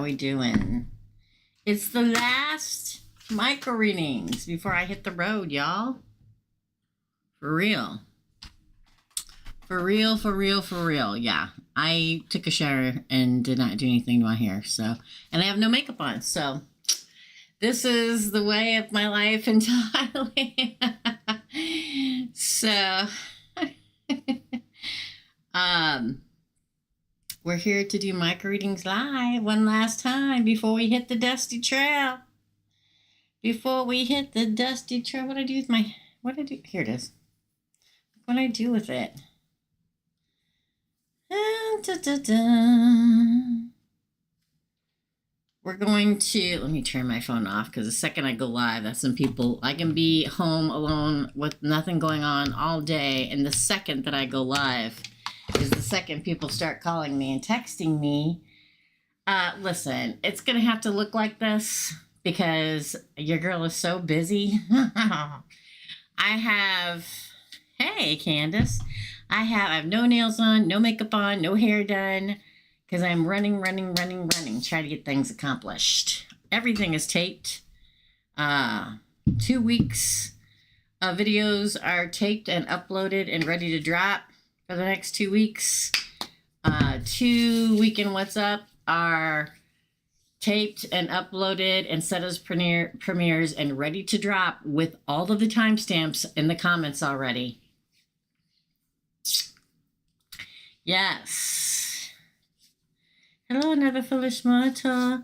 How we doing? It's the last micro readings before I hit the road, y'all. For real. For real, for real, for real. Yeah. I took a shower and did not do anything to my hair. So, and I have no makeup on. So, this is the way of my life entirely. So, we're here to do micro readings live one last time before we hit the dusty trail. Before we hit the dusty trail, what do I do with my, what do I do? Here it is. What do I do with it? We're going to, let me turn my phone off because the second I go live, that's when people, I can be home alone with nothing going on all day. And the second that I go live is the second people start calling me and texting me. Listen, it's going to have to look like this because your girl is so busy. I have, hey, Candace. I have no nails on, no makeup on, no hair done, because I'm running, trying to get things accomplished. Everything is taped. 2 weeks of videos are taped and uploaded and ready to drop for the next 2 weeks. 2 Weekend What's Up are taped and uploaded and set as premieres and ready to drop with all of the timestamps in the comments already. Yes. Hello, another foolish mortal.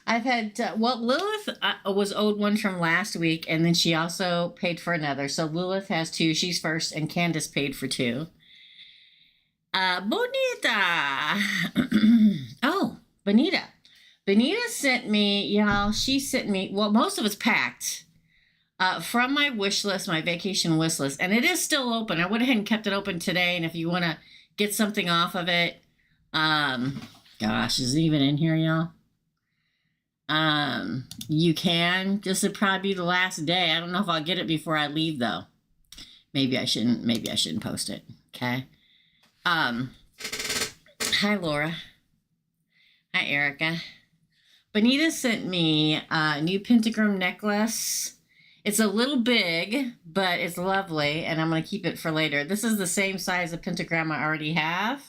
I've had, well, Lilith was owed one from last week, and then she also paid for another. So Lilith has 2. She's first, and Candace paid for 2. Bonita. Oh, Bonita. Bonita sent me, y'all, she sent me, well, most of it's packed from my wish list, my vacation wish list, and it is still open. I went ahead and kept it open today, and if you want to get something off of it, gosh, is it even in here, y'all? You can. This would probably be the last day. I don't know if I'll get it before I leave, though. Maybe I shouldn't post it, okay? Hi, Laura. Hi, Erica. Bonita sent me a new pentagram necklace. It's a little big, but it's lovely, and I'm going to keep it for later. This is the same size of pentagram I already have,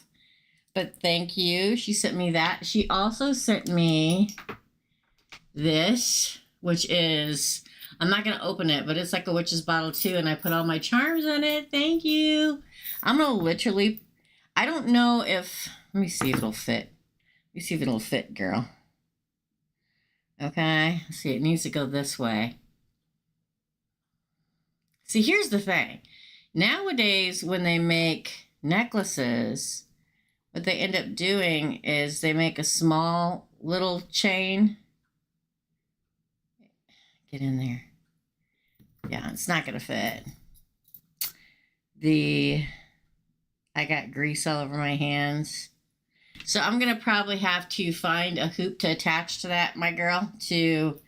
but thank you. She sent me that. She also sent me this, which is, I'm not going to open it, but it's like a witch's bottle too, and I put all my charms in it. Thank you. I'm going to literally, I don't know if, let me see if it'll fit. Let me see if it'll fit, girl. Okay, let's see, it needs to go this way. See, here's the thing. Nowadays, when they make necklaces, what they end up doing is they make a small little chain. Get in there. Yeah, it's not going to fit. I got grease all over my hands. So I'm going to probably have to find a hoop to attach to that, my girl, to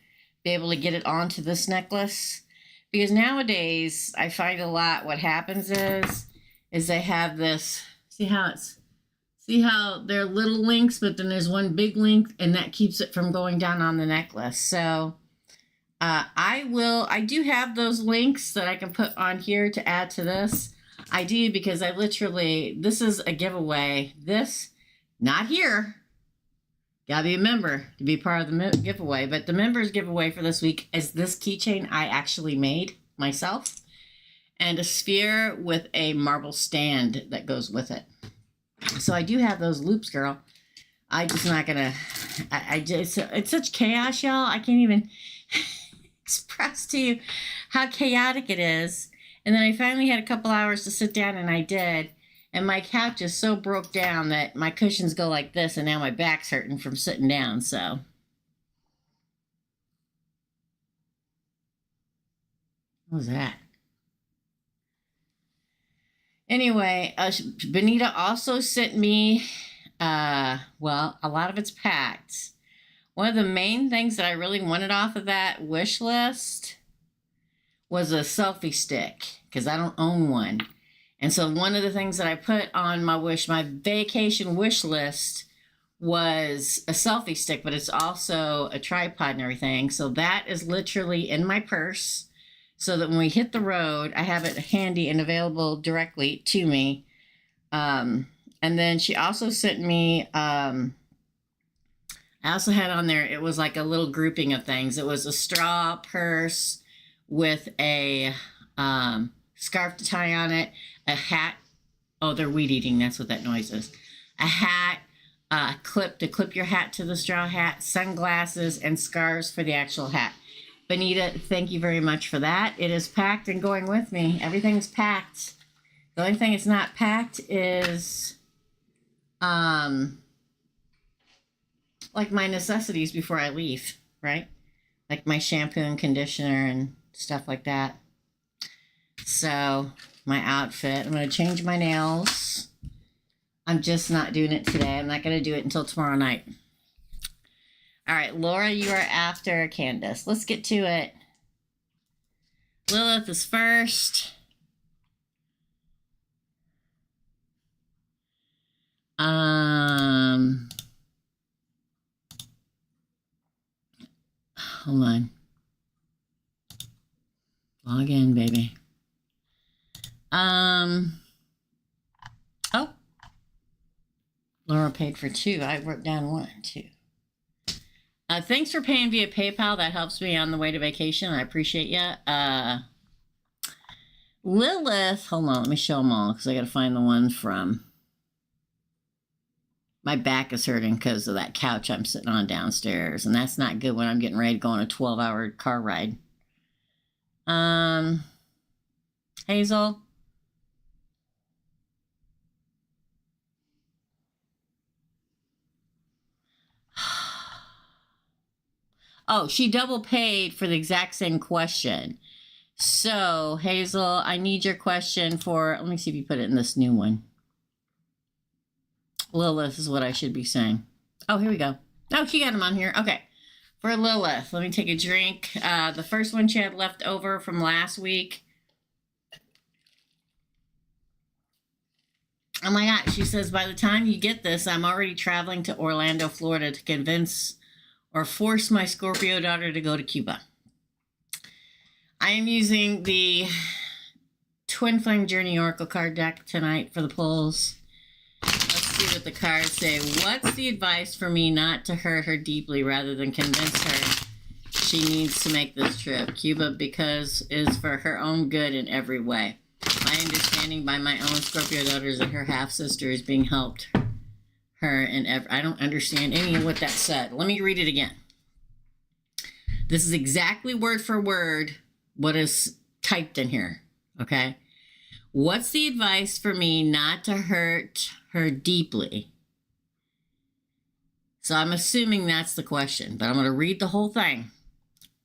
be able to get it onto this necklace. Because nowadays, I find a lot what happens is they have this, see how they're little links, but then there's one big link, and that keeps it from going down on the necklace. So I do have those links that I can put on here to add to this. I do because I literally, this is a giveaway. This, not here. Gotta be a member to be part of the giveaway. But the members giveaway for this week is this keychain I actually made myself. And a sphere with a marble stand that goes with it. So I do have those loops, girl. I just not gonna, it's such chaos, y'all. I can't even express to you how chaotic it is. And then I finally had a couple hours to sit down, and I did. And my couch is so broke down that my cushions go like this, and now my back's hurting from sitting down, so. What was that? Anyway, Bonita also sent me, well, a lot of it's packed. One of the main things that I really wanted off of that wish list was a selfie stick, because I don't own one. And so one of the things that I put on my vacation wish list was a selfie stick, but it's also a tripod and everything. So that is literally in my purse, so that when we hit the road, I have it handy and available directly to me. And then she also sent me, I also had on there, it was like a little grouping of things. It was a straw purse with a scarf to tie on it, a hat. Oh, they're weed eating. That's what that noise is. A hat, clip to clip your hat to the straw hat, sunglasses, and scarves for the actual hat. Benita, thank you very much for that. It is packed and going with me. Everything's packed. The only thing it's not packed is like my necessities before I leave, right? Like my shampoo and conditioner and stuff like that. So my outfit, I'm going to change my nails. I'm just not doing it today. I'm not going to do it until tomorrow night. All right, Laura, you are after Candace. Let's get to it. Lilith is first. Hold on. Log in, baby. Oh. Laura paid for 2. I wrote down 1, 2. Thanks for paying via PayPal. That helps me on the way to vacation. I appreciate you. Lilith, hold on. Let me show them all because I got to find the one from. My back is hurting because of that couch I'm sitting on downstairs, and that's not good when I'm getting ready to go on a 12-hour car ride. Hazel. Oh, she double paid for the exact same question. So, Hazel, I need your question for, let me see if you put it in this new one. Lilith is what I should be saying. Oh, here we go. Oh, she got them on here. Okay. For Lilith, let me take a drink. The first one she had left over from last week. Oh my God. She says, by the time you get this, I'm already traveling to Orlando, Florida to convince or force my Scorpio daughter to go to Cuba. I am using the Twin Flame Journey Oracle card deck tonight for the pulls. Let's see what the cards say. What's the advice for me not to hurt her deeply rather than convince her she needs to make this trip? Cuba, because is for her own good in every way. My understanding by my own Scorpio daughter is that her half-sister is being helped her in every... I don't understand any of what that said. Let me read it again. This is exactly word for word what is typed in here, okay? What's the advice for me not to hurt her deeply? So I'm assuming that's the question, but I'm going to read the whole thing.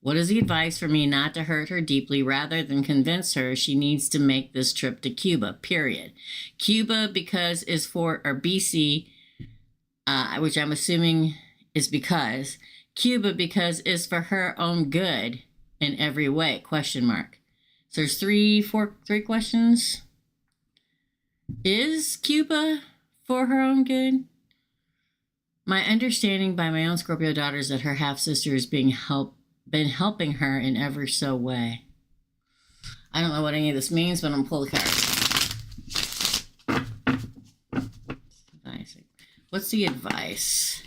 What is the advice for me not to hurt her deeply rather than convince her she needs to make this trip to Cuba, period. Cuba because is for, or BC, which I'm assuming is because. Cuba because is for her own good in every way, question mark. So there's three questions. Is Cuba for her own good? My understanding by my own Scorpio daughter is that her half-sister is been helping her in every so way. I don't know what any of this means, but I'm going to pull the cards. What's the advice?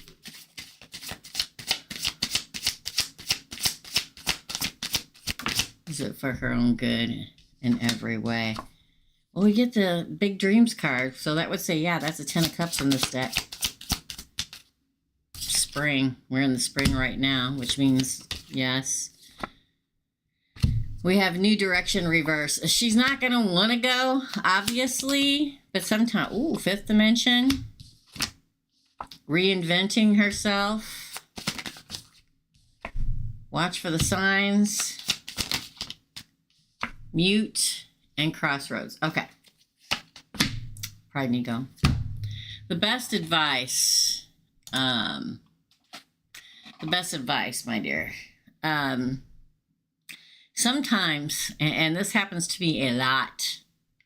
Is it for her own good in every way? Well, we get the Big Dreams card, so that would say, yeah, that's a 10 of Cups in this deck. Spring. We're in the spring right now, which means yes. We have New Direction reverse. She's not going to want to go, obviously, but sometime, ooh, 5th dimension. Reinventing herself. Watch for the signs. Mute and crossroads. Okay. Pride and ego. The best advice. The best advice, my dear. Sometimes, and this happens to me a lot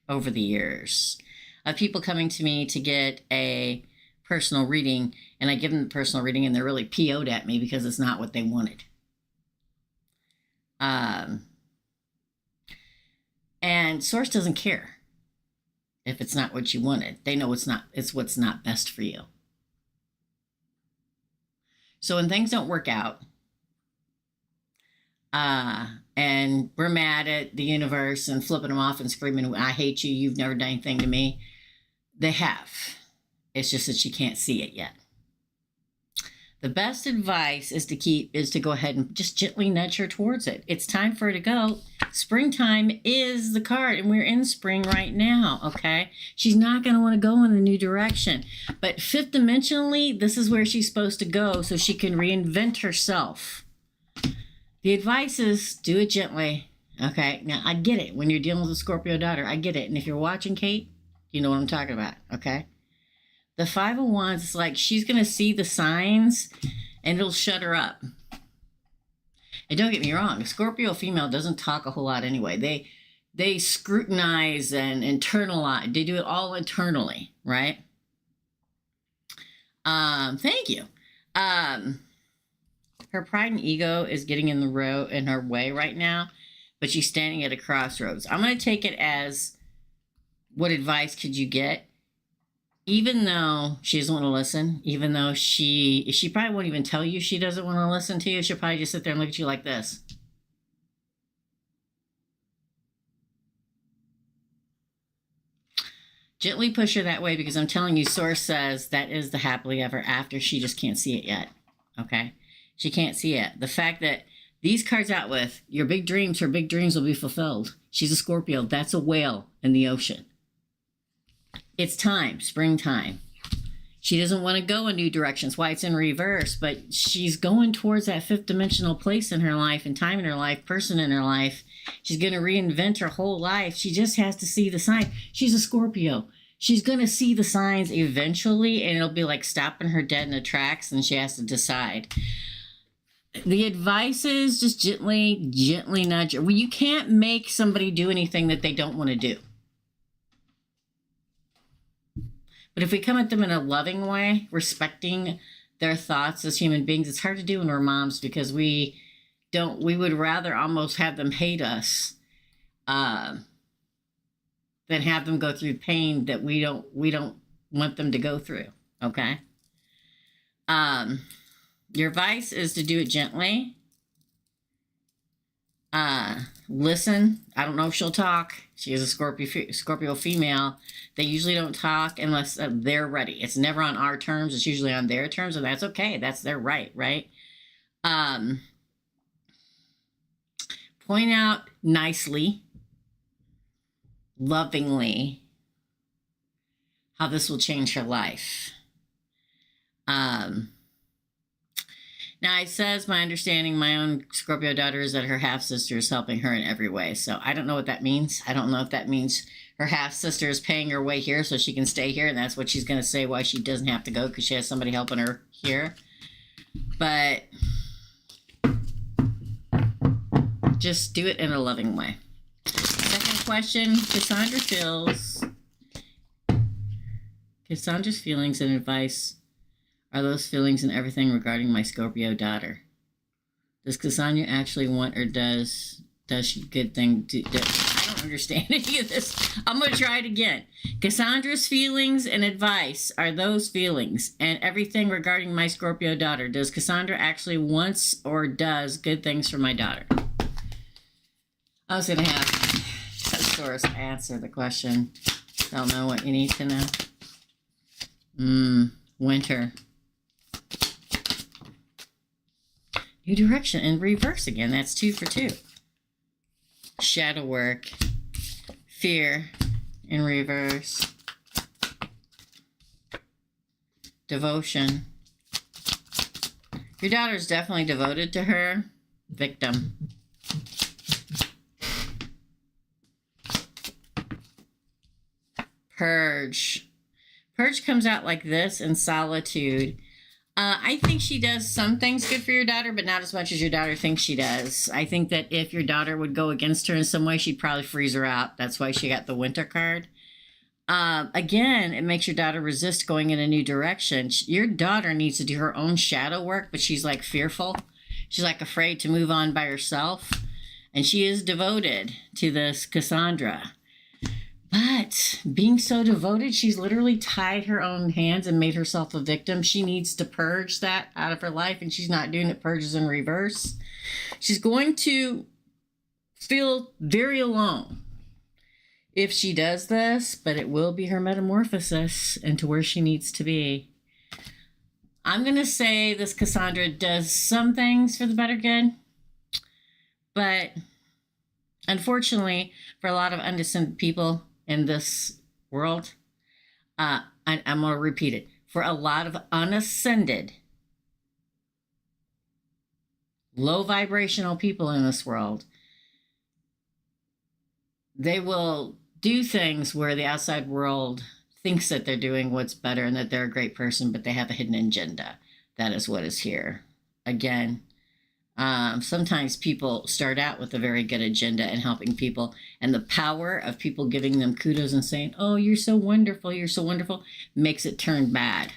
over the years, of people coming to me to get a personal reading, and I give them the personal reading, and they're really PO'd at me because it's not what they wanted. And Source doesn't care if it's not what you wanted. They know it's what's not best for you. So when things don't work out, and we're mad at the universe and flipping them off and screaming, I hate you, you've never done anything to me. They have. It's just that you can't see it yet. The best advice is to go ahead and just gently nudge her towards it. It's time for her to go. Springtime is the card, and we're in spring right now, okay? She's not going to want to go in a new direction. But fifth dimensionally, this is where she's supposed to go so she can reinvent herself. The advice is do it gently, okay? Now, I get it. When you're dealing with a Scorpio daughter, I get it. And if you're watching Kate, you know what I'm talking about, okay? The Five of Wands is like she's going to see the signs and it'll shut her up. And don't get me wrong, a Scorpio female doesn't talk a whole lot anyway. They scrutinize and internalize. They do it all internally, right? Thank you. Her pride and ego is getting in her way right now, but she's standing at a crossroads. I'm going to take it as, what advice could you get? Even though she doesn't want to listen, even though she probably won't even tell you she doesn't want to listen to you, she'll probably just sit there and look at you like this. Gently push her that way, because I'm telling you, Source says that is the happily ever after. She just can't see it yet, okay? She can't see it. The fact that these cards out with your big dreams, her big dreams will be fulfilled. She's a Scorpio. That's a whale in the ocean. It's time, springtime. She doesn't want to go in new directions. Why it's in reverse, but she's going towards that fifth dimensional place in her life and time in her life, person in her life. She's going to reinvent her whole life. She just has to see the sign. She's a Scorpio. She's going to see the signs eventually, and it'll be like stopping her dead in the tracks, and she has to decide. The advice is just gently nudge her. Well, you can't make somebody do anything that they don't want to do. But if we come at them in a loving way, respecting their thoughts as human beings, it's hard to do when we're moms, because we would rather almost have them hate us than have them go through pain that we don't want them to go through. Okay. Your advice is to do it gently. Listen. I don't know if she'll talk. She is a Scorpio female. They usually don't talk unless they're ready. It's never on our terms. It's usually on their terms, and that's okay. That's their right, right? Point out nicely, lovingly, how this will change her life. Now, it says, my understanding, my own Scorpio daughter, is that her half-sister is helping her in every way. So I don't know what that means. I don't know if that means her half-sister is paying her way here so she can stay here, and that's what she's going to say why she doesn't have to go, because she has somebody helping her here. But just do it in a loving way. Second question, Cassandra's feelings and advice. Are those feelings and everything regarding my Scorpio daughter? Does Cassandra actually want, or does she good thing? I don't understand any of this. I'm going to try it again. Cassandra's feelings and advice, are those feelings and everything regarding my Scorpio daughter? Does Cassandra actually wants or does good things for my daughter? I was going to have Source answer the question. Don't know what you need to know. Winter. New direction in reverse again. That's 2 for 2. Shadow work. Fear in reverse. Devotion. Your daughter's definitely devoted to her. Victim. Purge. Purge comes out like this in solitude. I think she does some things good for your daughter, but not as much as your daughter thinks she does. I think that if your daughter would go against her in some way, she'd probably freeze her out. That's why she got the winter card. Again, it makes your daughter resist going in a new direction. Your daughter needs to do her own shadow work, but she's like fearful. She's like afraid to move on by herself. And she is devoted to this Cassandra. But being so devoted, she's literally tied her own hands and made herself a victim. She needs to purge that out of her life, and she's not doing it. Purges in reverse. She's going to feel very alone if she does this, but it will be her metamorphosis into where she needs to be. I'm going to say this Cassandra does some things for the better good, but unfortunately, for a lot of undescended people in this world, I'm going to repeat it. For a lot of unascended, low vibrational people in this world, they will do things where the outside world thinks that they're doing what's better and that they're a great person, but they have a hidden agenda. That is what is here. Again, sometimes people start out with a very good agenda and helping people, and the power of people giving them kudos and saying, oh, you're so wonderful, makes it turn bad.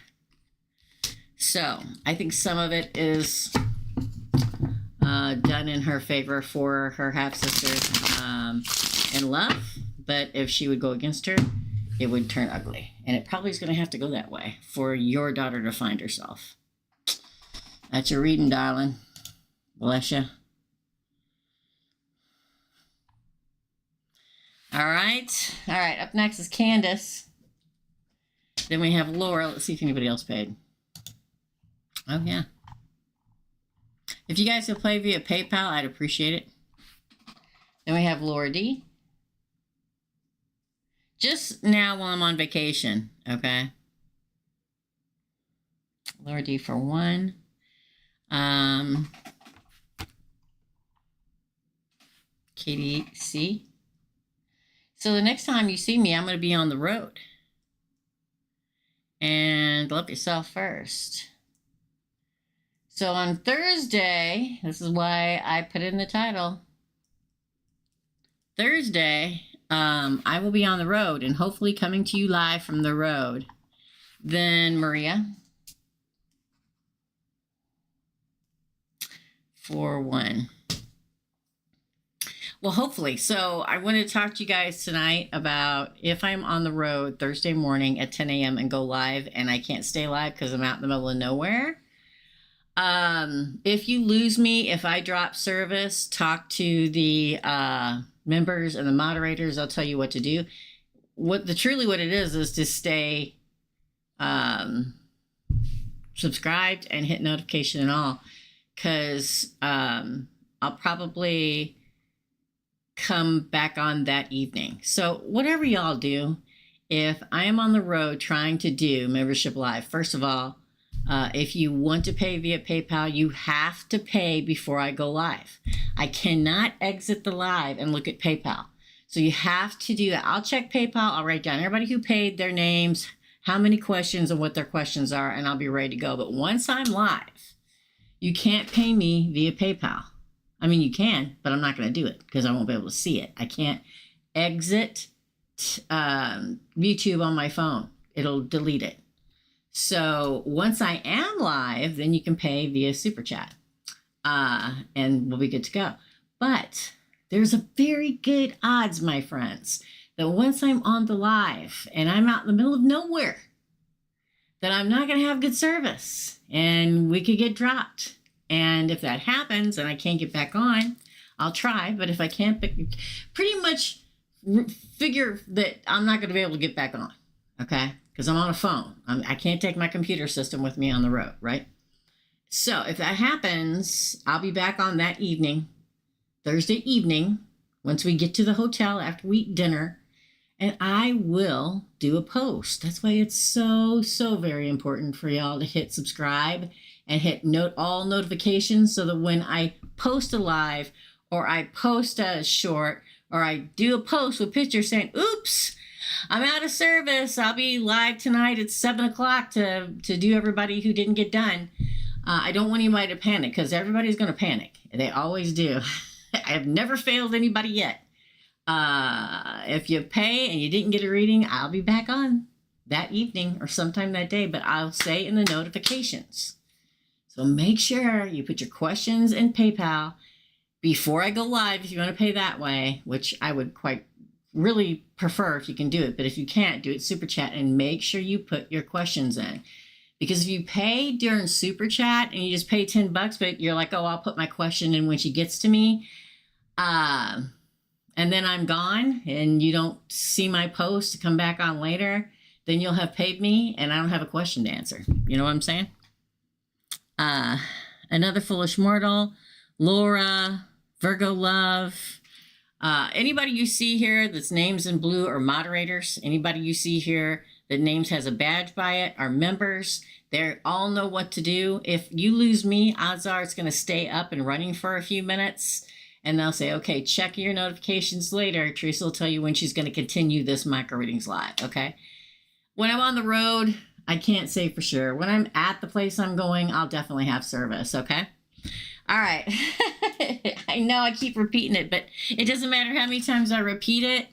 So I think some of it is done in her favor for her half-sister in love, but if she would go against her, it would turn ugly. And it probably is going to have to go that way for your daughter to find herself. That's your reading, darling. Bless you. All right. All right. Up next is Candace. Then we have Laura. Let's see if anybody else paid. Oh, yeah. If you guys could play via PayPal, I'd appreciate it. Then we have Laura D. Just now while I'm on vacation, okay? Laura D for 1. Katie C. So the next time you see me, I'm going to be on the road. And love yourself first. So on Thursday, this is why I put in the title. Thursday, I will be on the road and hopefully coming to you live from the road. Then Maria. For 1. Well, hopefully. So I wanted to talk to you guys tonight about if I'm on the road Thursday morning at 10 a.m. and go live and I can't stay live because I'm out in the middle of nowhere. If you lose me, if I drop service, talk to the members and the moderators. I'll tell you what to do. Truly what it is to stay subscribed and hit notification and all. Because I'll probably come back on that evening. So whatever y'all do, if I am on the road trying to do membership live, first of all, if you want to pay via PayPal, you have to pay before I go live. I cannot exit the live and look at PayPal. So you have to do that. I'll check PayPal. I'll write down everybody who paid, their names, how many questions and what their questions are, and I'll be ready to go. But once I'm live, you can't pay me via PayPal. I mean, you can, but I'm not going to do it because I won't be able to see it. I can't exit YouTube on my phone. It'll delete it. So once I am live, then you can pay via Super Chat. And we'll be good to go. But there's a very good odds, my friends, that once I'm on the live and I'm out in the middle of nowhere, that I'm not going to have good service and we could get dropped. And if that happens and I can't get back on, I'll try. But if I can't, pretty much figure that I'm not going to be able to get back on. Okay? Because I'm on a phone. I can't take my computer system with me on the road, right? So if that happens, I'll be back on that evening, Thursday evening, once we get to the hotel after we eat dinner, and I will do a post. That's why it's so very important for y'all to hit subscribe and hit all notifications so that when I post a live or I post a short or I do a post with pictures saying, oops, I'm out of service. I'll be live tonight at 7 o'clock to do everybody who didn't get done. I don't want anybody to panic because everybody's going to panic. They always do. I have never failed anybody yet. If you pay and you didn't get a reading, I'll be back on that evening or sometime that day, but I'll say in the notifications. So make sure you put your questions in PayPal before I go live if you want to pay that way, which I would quite really prefer if you can do it. But if you can't, do it Super Chat and make sure you put your questions in. Because if you pay during Super Chat and you just pay $10, but you're like, oh, I'll put my question in when she gets to me, and then I'm gone and you don't see my post to come back on later, then you'll have paid me and I don't have a question to answer. You know what I'm saying? Another Foolish Mortal, Laura, Virgo Love. Anybody you see here that's names in blue are moderators. Anybody you see here that names has a badge by it are members. They all know what to do. If you lose me, odds are it's going to stay up and running for a few minutes. And they'll say, okay, check your notifications later. Teresa will tell you when she's going to continue this micro readings live, okay? When I'm on the road, I can't say for sure. When I'm at the place I'm going, I'll definitely have service, okay? All right. I know I keep repeating it, but it doesn't matter how many times I repeat it.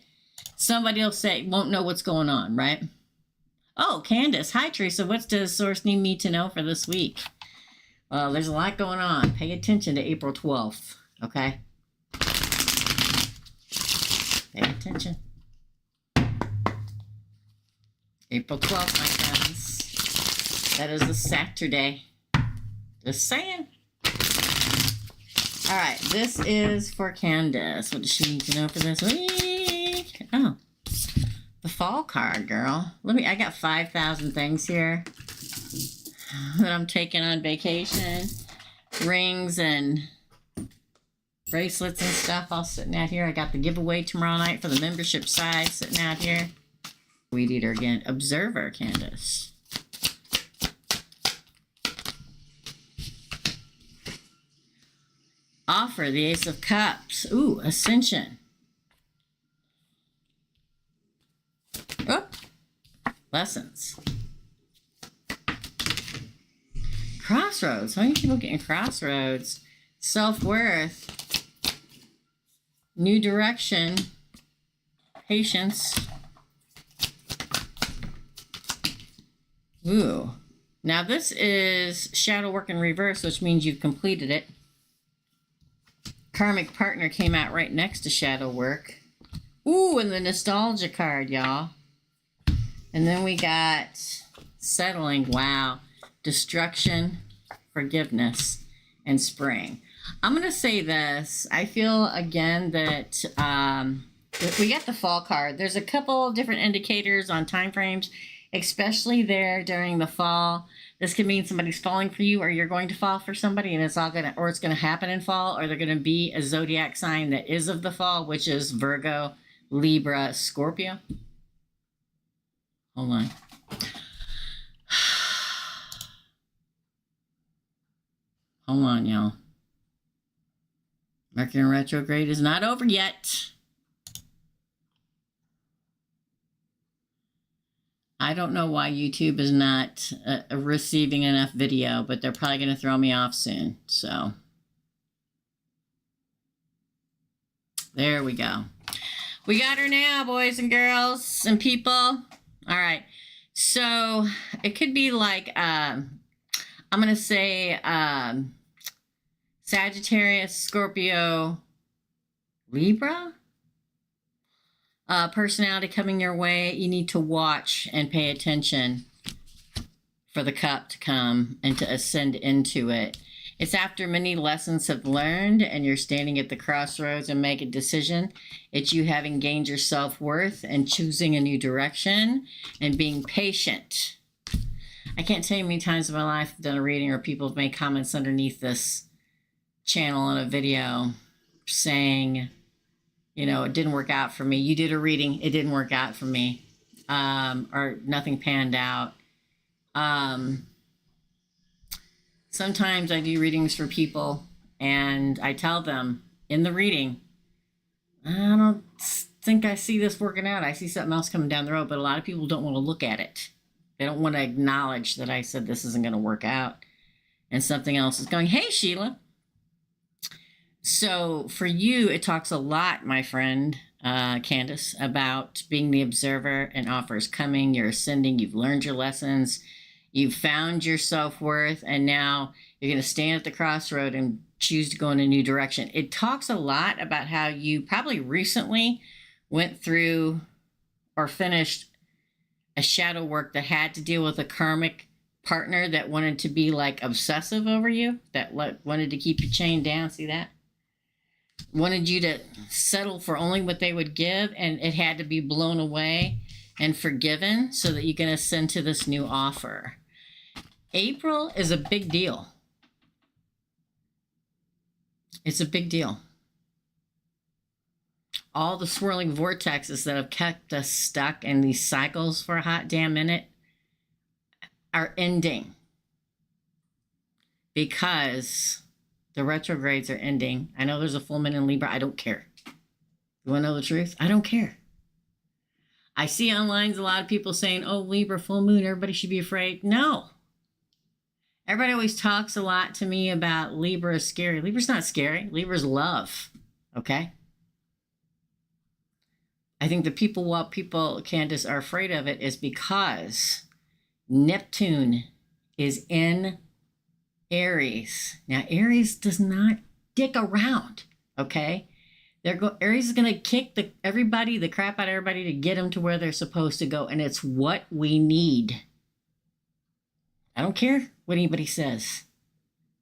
Somebody will say, won't know what's going on, right? Oh, Candace. Hi, Teresa. What does Source need me to know for this week? Well, there's a lot going on. Pay attention to April 12th, okay? Pay attention. April 12th, my friends. That is a Saturday. Just saying. All right, this is for Candace. What does she need to know for this week? Oh, the fall card, girl. I got 5,000 things here that I'm taking on vacation. Rings and bracelets and stuff all sitting out here. I got the giveaway tomorrow night for the membership side sitting out here. Weed eater again. Observer, Candace. Offer, the Ace of Cups. Ooh, Ascension. Oh, Lessons. Crossroads. How many people getting Crossroads? Self-worth. New direction. Patience. Ooh. Now this is shadow work in reverse, which means you've completed it. Karmic partner came out right next to shadow work. Ooh, and the nostalgia card, y'all. And then we got settling. Wow. Destruction, forgiveness, and spring. I'm going to say this. I feel, again, that we got the fall card. There's a couple different indicators on time frames, especially there during the fall. This could mean somebody's falling for you, or you're going to fall for somebody, and it's all gonna, or it's gonna happen in fall, or they're gonna be a zodiac sign that is of the fall, which is Virgo, Libra, Scorpio. Hold on. Hold on, y'all. Mercury in retrograde is not over yet. I don't know why YouTube is not receiving enough video, but they're probably going to throw me off soon. So there we go. We got her now, boys and girls and people. All right. So it could be like, I'm going to say Sagittarius, Scorpio, Libra. Personality coming your way. You need to watch and pay attention for the cup to come and to ascend into it. It's after many lessons have learned and you're standing at the crossroads and make a decision. It's you having gained your self-worth and choosing a new direction and being patient. I can't tell you how many times in my life I've done a reading or people have made comments underneath this channel on a video saying, you know, it didn't work out for me. You did a reading, it didn't work out for me, or nothing panned out. Sometimes I do readings for people and I tell them in the reading, I don't think I see this working out. I see something else coming down the road, but a lot of people don't want to look at it. They don't want to acknowledge that I said this isn't going to work out and something else is going. Hey, Sheila. So for you, it talks a lot, my friend, Candace, about being the observer. An offer is coming. You're ascending. You've learned your lessons. You've found your self-worth. And now you're going to stand at the crossroad and choose to go in a new direction. It talks a lot about how you probably recently went through or finished a shadow work that had to deal with a karmic partner that wanted to be like obsessive over you, that wanted to keep you chained down. See that? Wanted you to settle for only what they would give, and it had to be blown away and forgiven so that you can ascend to this new offer. April is a big deal. It's a big deal. All the swirling vortexes that have kept us stuck in these cycles for a hot damn minute are ending, because the retrogrades are ending. I know there's a full moon in Libra. I don't care. You want to know the truth? I don't care. I see online a lot of people saying, oh, Libra, full moon, everybody should be afraid. No. Everybody always talks a lot to me about Libra is scary. Libra's not scary. Libra's love. Okay? I think what people, Candace, are afraid of it is because Neptune is in Aries. Now, Aries does not dick around, okay? Aries is going to kick the crap out of everybody to get them to where they're supposed to go, and it's what we need. I don't care what anybody says,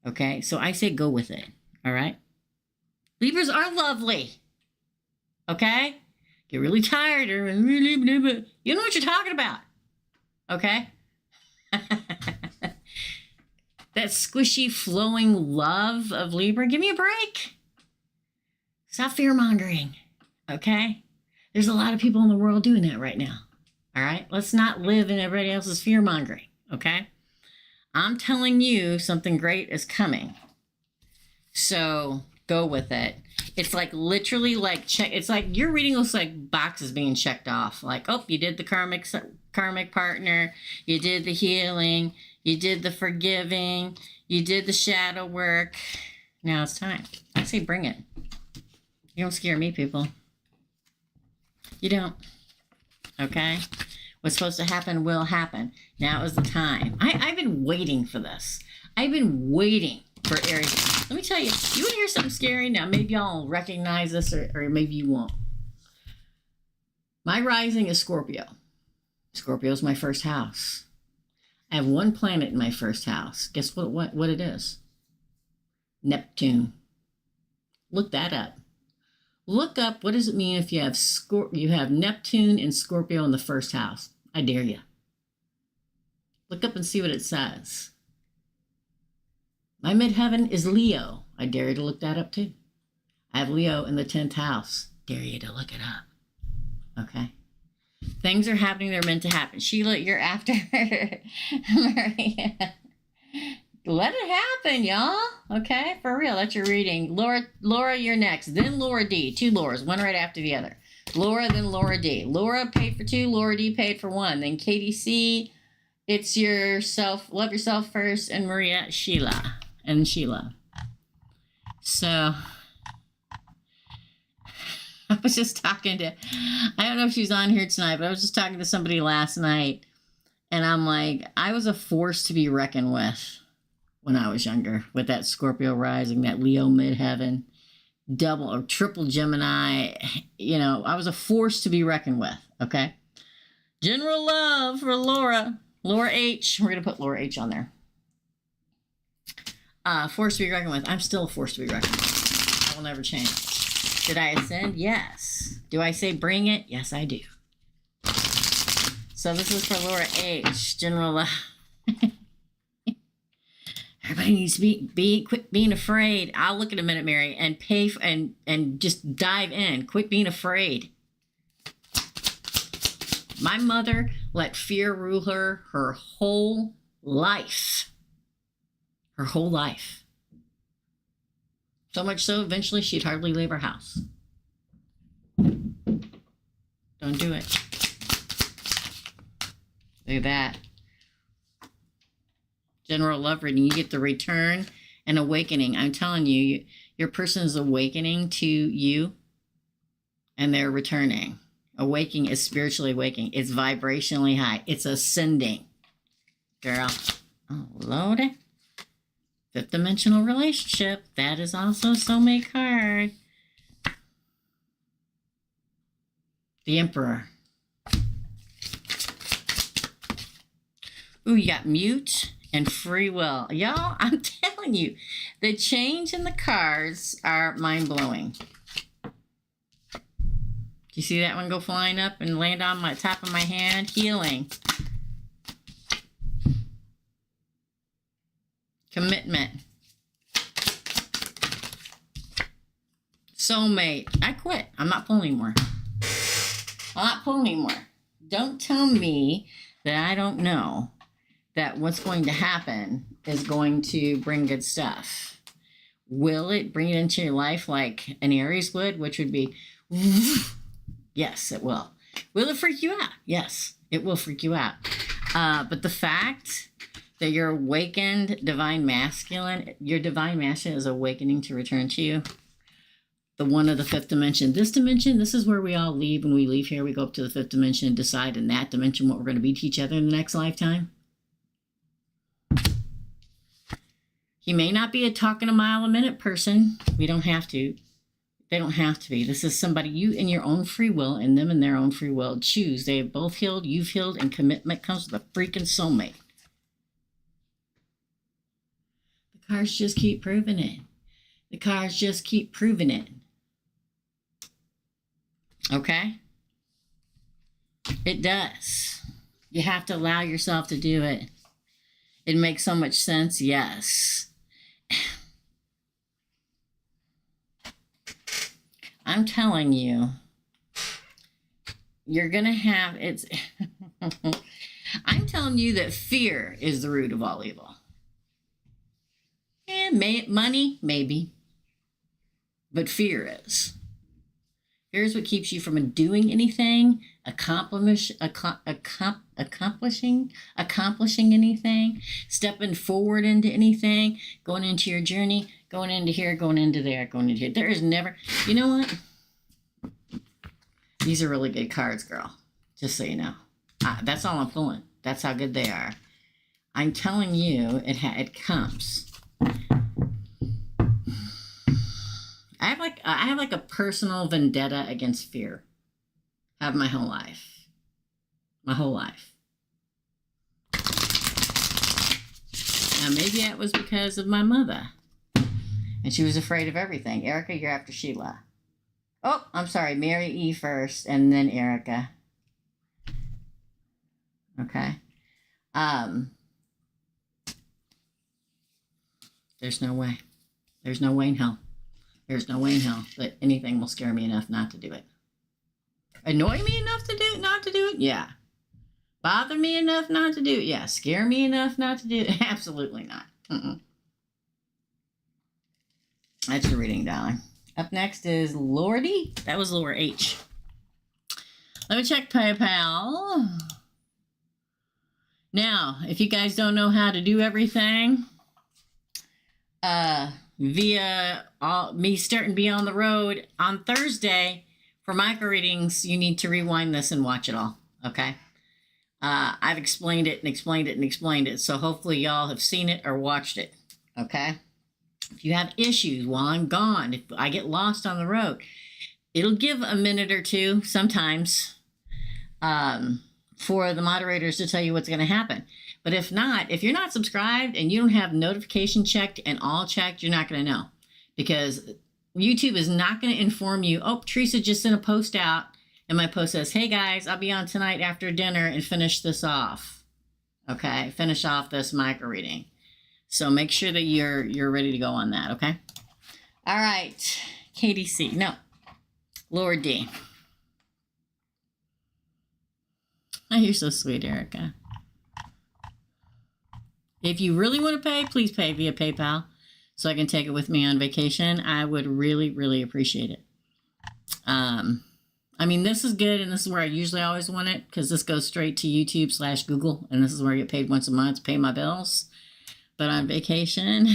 okay? So I say go with it, all right? Libras are lovely, okay? Get really tired, or you know what you're talking about, okay? That squishy, flowing love of Libra, give me a break. Stop fear-mongering, okay? There's a lot of people in the world doing that right now, all right? Let's not live in everybody else's fear-mongering, okay? I'm telling you something great is coming. So go with it. It's like literally like it's like your reading looks like boxes being checked off. Like, oh, you did the karmic partner, you did the healing, you did the forgiving, you did the shadow work. Now it's time. I say bring it. You don't scare me, people. You don't. Okay? What's supposed to happen will happen. Now is the time. I've been waiting for this. I've been waiting for Aries. Let me tell you, you want to hear something scary? Now, maybe y'all recognize this, or maybe you won't. My rising is Scorpio. Scorpio is my first house. I have one planet in my first house. Guess what it is? Neptune. Look that up. Look up, what does it mean if you have Neptune and Scorpio in the first house? I dare you. Look up and see what it says. My midheaven is Leo. I dare you to look that up too. I have Leo in the 10th house. Dare you to look it up. Okay. Things are happening. They're meant to happen. Sheila, you're after Maria. Let it happen, y'all. Okay, for real. That's your reading. Laura, you're next. Then Laura D. 2 Lauras, one right after the other. Laura, then Laura D. Laura paid for 2. Laura D paid for 1. Then Katie C. It's yourself. Love yourself first. And Maria, Sheila. And Sheila. So I was just talking to, I don't know if she's on here tonight, but I was just talking to somebody last night. And I'm like, I was a force to be reckoned with when I was younger, with that Scorpio rising, that Leo midheaven, double or triple Gemini. You know, I was a force to be reckoned with, okay? General love for Laura. Laura H. We're going to put Laura H on there. Force to be reckoned with. I'm still a force to be reckoned with. I will never change. Did I ascend? Yes. Do I say bring it? Yes, I do. So this is for Laura H. General love. Everybody needs to quit being afraid. I'll look at a minute, Mary, and pay and just dive in. Quit being afraid. My mother let fear rule her whole life. Her whole life. So much so, eventually she'd hardly leave her house. Don't do it. Look at that. General love reading, you get the return and awakening. I'm telling you, your person is awakening to you. and they're returning. Awaking is spiritually awaking. It's vibrationally high. It's ascending. Girl. Oh, Lord. Fifth dimensional relationship. That is also a soulmate card. The Emperor. Ooh, you got mute and free will. Y'all, I'm telling you, the change in the cards are mind-blowing. You see that one go flying up and land on my top of my hand? Healing. Commitment. Soulmate. I quit. I'm not pulling anymore. I'm not pulling anymore. Don't tell me that I don't know that what's going to happen is going to bring good stuff. Will it bring it into your life like an Aries would, which would be... Yes, it will. Will it freak you out? Yes, it will freak you out. But the fact that your awakened divine masculine, your divine masculine is awakening to return to you. The one of the fifth dimension. This dimension, this is where we all leave. When we leave here, we go up to the fifth dimension and decide in that dimension what we're going to be to each other in the next lifetime. He may not be a talking a mile a minute person. We don't have to. They don't have to be. This is somebody you in your own free will and them in their own free will choose. They have both healed, you've healed, and commitment comes with a freaking soulmate. The cards just keep proving it. The cards just keep proving it. Okay? It does. You have to allow yourself to do it. It makes so much sense, yes. I'm telling you, you're going to have, it's, I'm telling you that fear is the root of all evil. And money, maybe, but fear is. Fear is what keeps you from doing anything, accomplishing anything, stepping forward into anything, going into your journey, going into here, going into there, going into here. There is never, you know what? These are really good cards, girl. Just so you know. That's all I'm pulling. That's how good they are. I'm telling you, it comes. I have like a personal vendetta against fear. Have my whole life. My whole life. Now maybe that was because of my mother. And she was afraid of everything. Erica, you're after Sheila. Oh, I'm sorry. Mary E first and then Erica. Okay. There's no way. There's no way in hell. There's no way in hell that anything will scare me enough not to do it. Annoy me enough to do not to do it? Yeah. Bother me enough not to do it? Yeah. Scare me enough not to do it? Absolutely not. That's your reading, darling. Up next is Lordy. That was lower H. Let me check PayPal. Now, if you guys don't know how to do everything, via me starting to be on the road on Thursday for micro readings, you need to rewind this and watch it all. Okay. I've explained it and explained it and explained it. So hopefully y'all have seen it or watched it. Okay. If you have issues while I'm gone, if I get lost on the road, it'll give a minute or two sometimes for the moderators to tell you what's going to happen. But if not, if you're not subscribed and you don't have notification checked and all checked, you're not going to know. Because YouTube is not going to inform you, oh, Teresa just sent a post out. And my post says, hey, guys, I'll be on tonight after dinner and finish this off. Okay, finish off this micro reading. So make sure that you're ready to go on that, okay? All right, KDC. No, Lord D. Oh, you're so sweet, Erica. If you really want to pay, please pay via PayPal so I can take it with me on vacation. I would really, really appreciate it. I mean, this is good, and this is where I usually always want it because this goes straight to YouTube/Google, and this is where I get paid once a month to pay my bills. But on vacation,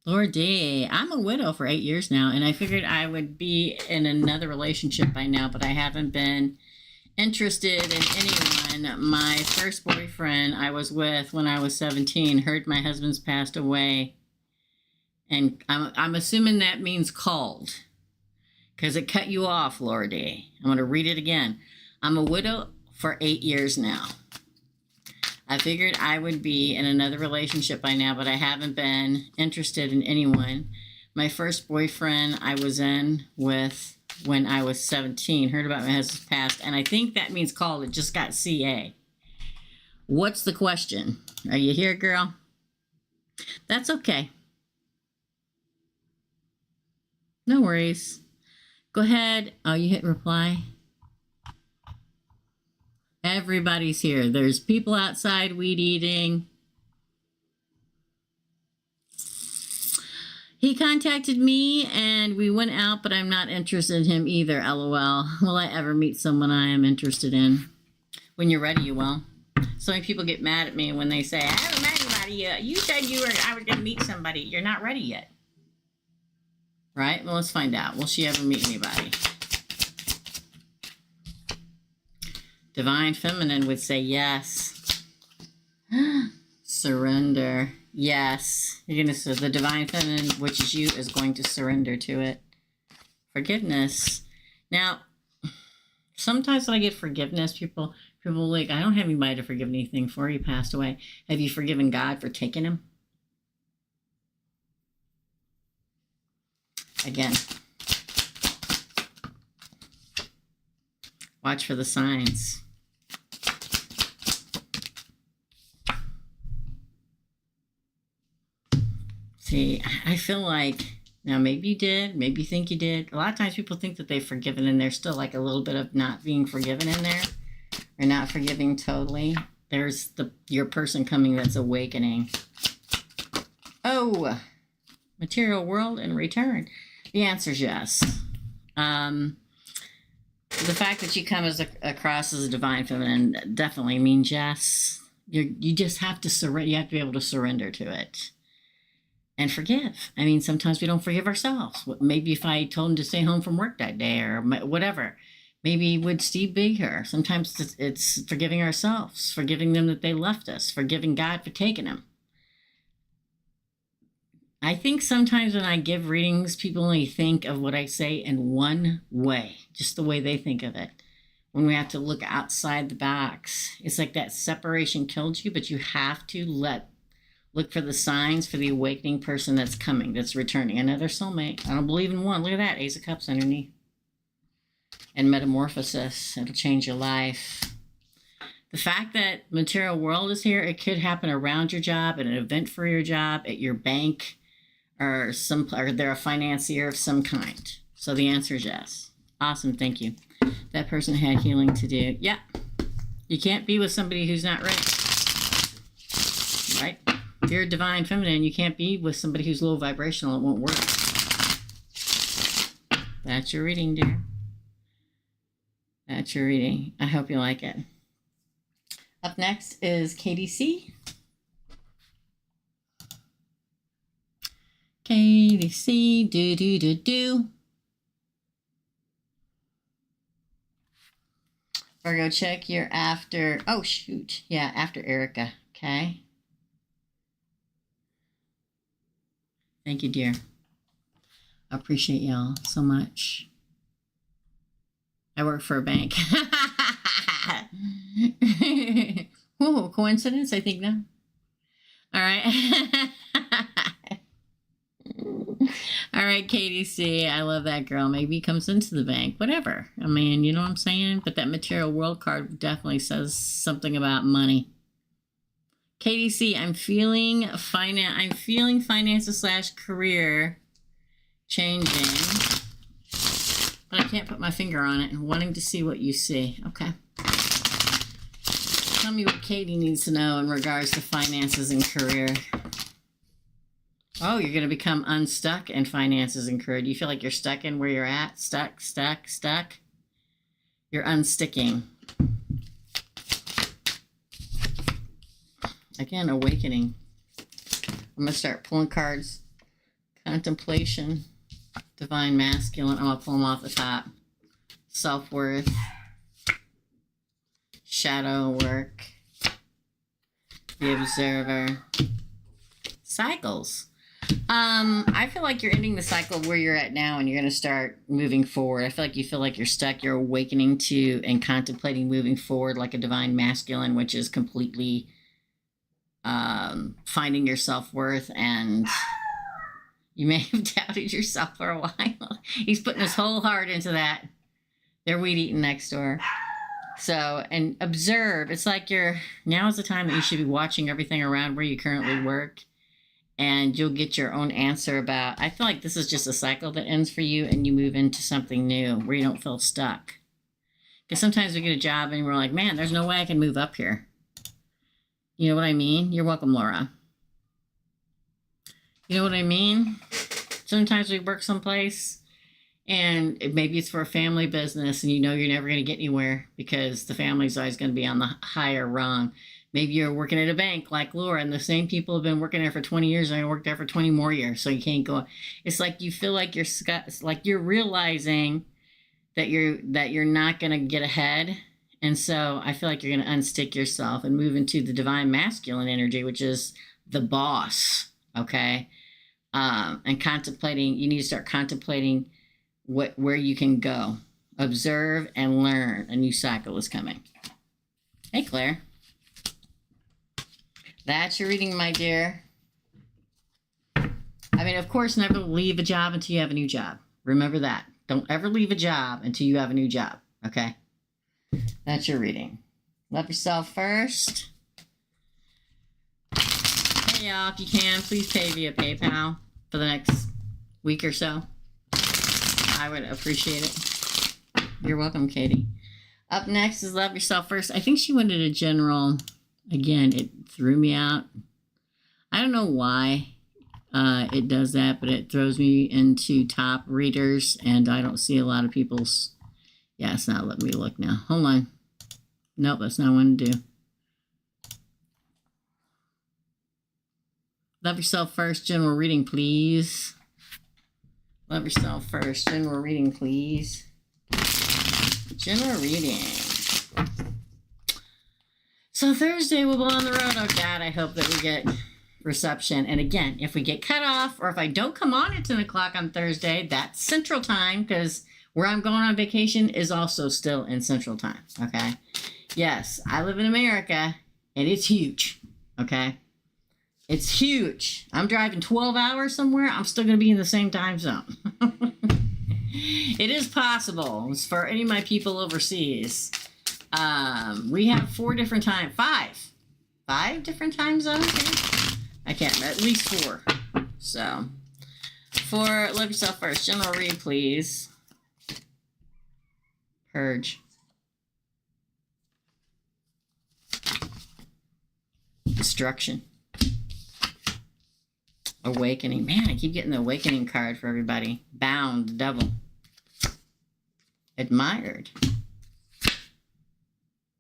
Lord D, I'm a widow for 8 years now, and I figured I would be in another relationship by now, but I haven't been interested in anyone. My first boyfriend I was with when I was 17 heard my husband's passed away, and I'm assuming that means called, because it cut you off, Lord D. I'm going to read it again. I'm a widow for 8 years now. I figured I would be in another relationship by now, but I haven't been interested in anyone. My first boyfriend I was in with when I was 17 heard about my husband's past, and I think that means called. It just got CA. What's the question? Are you here, girl? That's okay. No worries. Go ahead. Oh, you hit reply. Everybody's here. There's people outside weed eating. He contacted me and we went out, but I'm not interested in him either, LOL. Will I ever meet someone I am interested in? When you're ready, you will. So many people get mad at me when they say, I haven't met anybody yet. You said I was going to meet somebody. You're not ready yet. Right? Well, let's find out. Will she ever meet anybody? Divine Feminine would say yes. Surrender. Yes. You're going to, the Divine Feminine, which is you, is going to surrender to it. Forgiveness. Now, sometimes when I get forgiveness, people are like, I don't have anybody to forgive anything for. He passed away. Have you forgiven God for taking him? Again. Watch for the signs. See, I feel like, now maybe you did, maybe you think you did. A lot of times people think that they've forgiven and there's still like a little bit of not being forgiven in there. Or not forgiving totally. There's your person coming that's awakening. Oh, material world in return. The answer is yes. The fact that you come across as a divine feminine definitely means yes. You just have to surrender. You have to be able to surrender to it. And forgive. I mean, sometimes we don't forgive ourselves. Maybe if I told him to stay home from work that day or whatever, maybe would Steve be here? Sometimes it's forgiving ourselves, forgiving them that they left us, forgiving God for taking them. I think sometimes when I give readings, people only think of what I say in one way, just the way they think of it. When we have to look outside the box, it's like that separation killed you, but you have to look for the signs for the awakening person that's coming, that's returning. Another soulmate. I don't believe in one. Look at that. Ace of Cups underneath. And metamorphosis. It'll change your life. The fact that material world is here, it could happen around your job, at an event for your job, at your bank, or they're a financier of some kind. So the answer is yes. Awesome. Thank you. That person had healing to do. Yeah. You can't be with somebody who's not ready. Right? If you're a divine feminine, you can't be with somebody who's low vibrational. It won't work. That's your reading, dear. That's your reading. I hope you like it. Up next is KDC. KDC, do. Virgo, check your after. Oh, shoot. Yeah, after Erica. Okay. Thank you, dear. I appreciate y'all so much. I work for a bank. Whoa, coincidence? I think no. All right. All right, KDC. I love that girl. Maybe he comes into the bank. Whatever. I mean, you know what I'm saying? But that material world card definitely says something about money. KDC, I'm feeling finances / career changing, but I can't put my finger on it and wanting to see what you see. Okay. Tell me what Katie needs to know in regards to finances and career. Oh, you're going to become unstuck in finances and career. Do you feel like you're stuck in where you're at? Stuck? You're unsticking. Again, awakening. I'm going to start pulling cards Contemplation, divine masculine. I'm going to pull them off the top. Self-worth, shadow work, the observer, cycles. I feel like you're ending the cycle of where you're at now and you're going to start moving forward. I feel like you feel like you're stuck. You're awakening to and contemplating moving forward like a divine masculine, which is completely finding your self-worth, and you may have doubted yourself for a while. He's putting his whole heart into that. They're weed eating next door. So, and observe. It's like now is the time that you should be watching everything around where you currently work, and you'll get your own answer about, I feel like this is just a cycle that ends for you and you move into something new where you don't feel stuck. Because sometimes we get a job and we're like, man, there's no way I can move up here. You know what I mean? You're welcome, Laura. You know what I mean? Sometimes we work someplace and maybe it's for a family business and you know you're never going to get anywhere because the family's always going to be on the higher rung. Maybe you're working at a bank like Laura and the same people have been working there for 20 years and are going to work there for 20 more years. So you can't go. It's like you feel like you're realizing that you're not going to get ahead. And so I feel like you're going to unstick yourself and move into the divine masculine energy, which is the boss. Okay. And contemplating, you need to start contemplating where you can go. Observe and learn. A new cycle is coming. Hey, Claire. That's your reading, my dear. I mean, of course, never leave a job until you have a new job. Remember that. Don't ever leave a job until you have a new job. Okay? That's your reading. Love yourself first. Hey, y'all, if you can, please pay via PayPal for the next week or so. I would appreciate it. You're welcome, Katie. Up next is Love Yourself First. I think she wanted a general. Again, it threw me out. I don't know why it does that, but it throws me into top readers, and I don't see a lot of people's. Yeah, it's not letting me look now. Hold on. Nope, that's not what I want to do. Love Yourself First, general reading, please. Love Yourself First, general reading, please. General reading. So Thursday we'll be on the road. Oh, God, I hope that we get reception. And again, if we get cut off or if I don't come on at 10 o'clock on Thursday, that's Central Time because where I'm going on vacation is also still in Central Time, okay? Yes, I live in America, and it's huge, okay? It's huge. I'm driving 12 hours somewhere. I'm still going to be in the same time zone. It is possible. It's for any of my people overseas. We have 5 different time zones here. I can't, at least 4. So, for Love Yourself First, general read, please. Purge. Destruction. Awakening. Man, I keep getting the awakening card for everybody. Bound, the devil. Admired.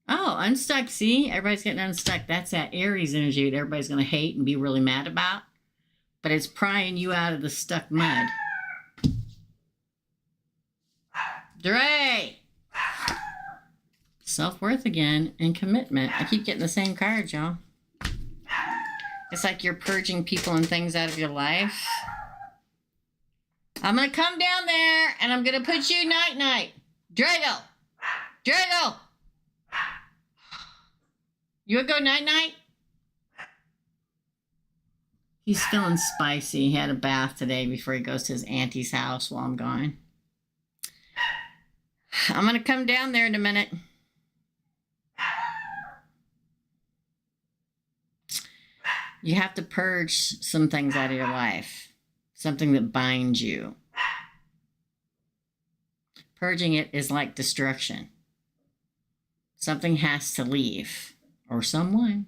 Oh, unstuck. See? Everybody's getting unstuck. That's that Aries energy that everybody's going to hate and be really mad about. But it's prying you out of the stuck mud. Dre! Self-worth again and commitment. I keep getting the same card, y'all. It's like you're purging people and things out of your life. I'm going to come down there and I'm going to put you night-night. Drago! Drago! You would go night-night? He's feeling spicy. He had a bath today before he goes to his auntie's house while I'm gone. I'm going to come down there in a minute. You have to purge some things out of your life. Something that binds you. Purging it is like destruction. Something has to leave. Or someone.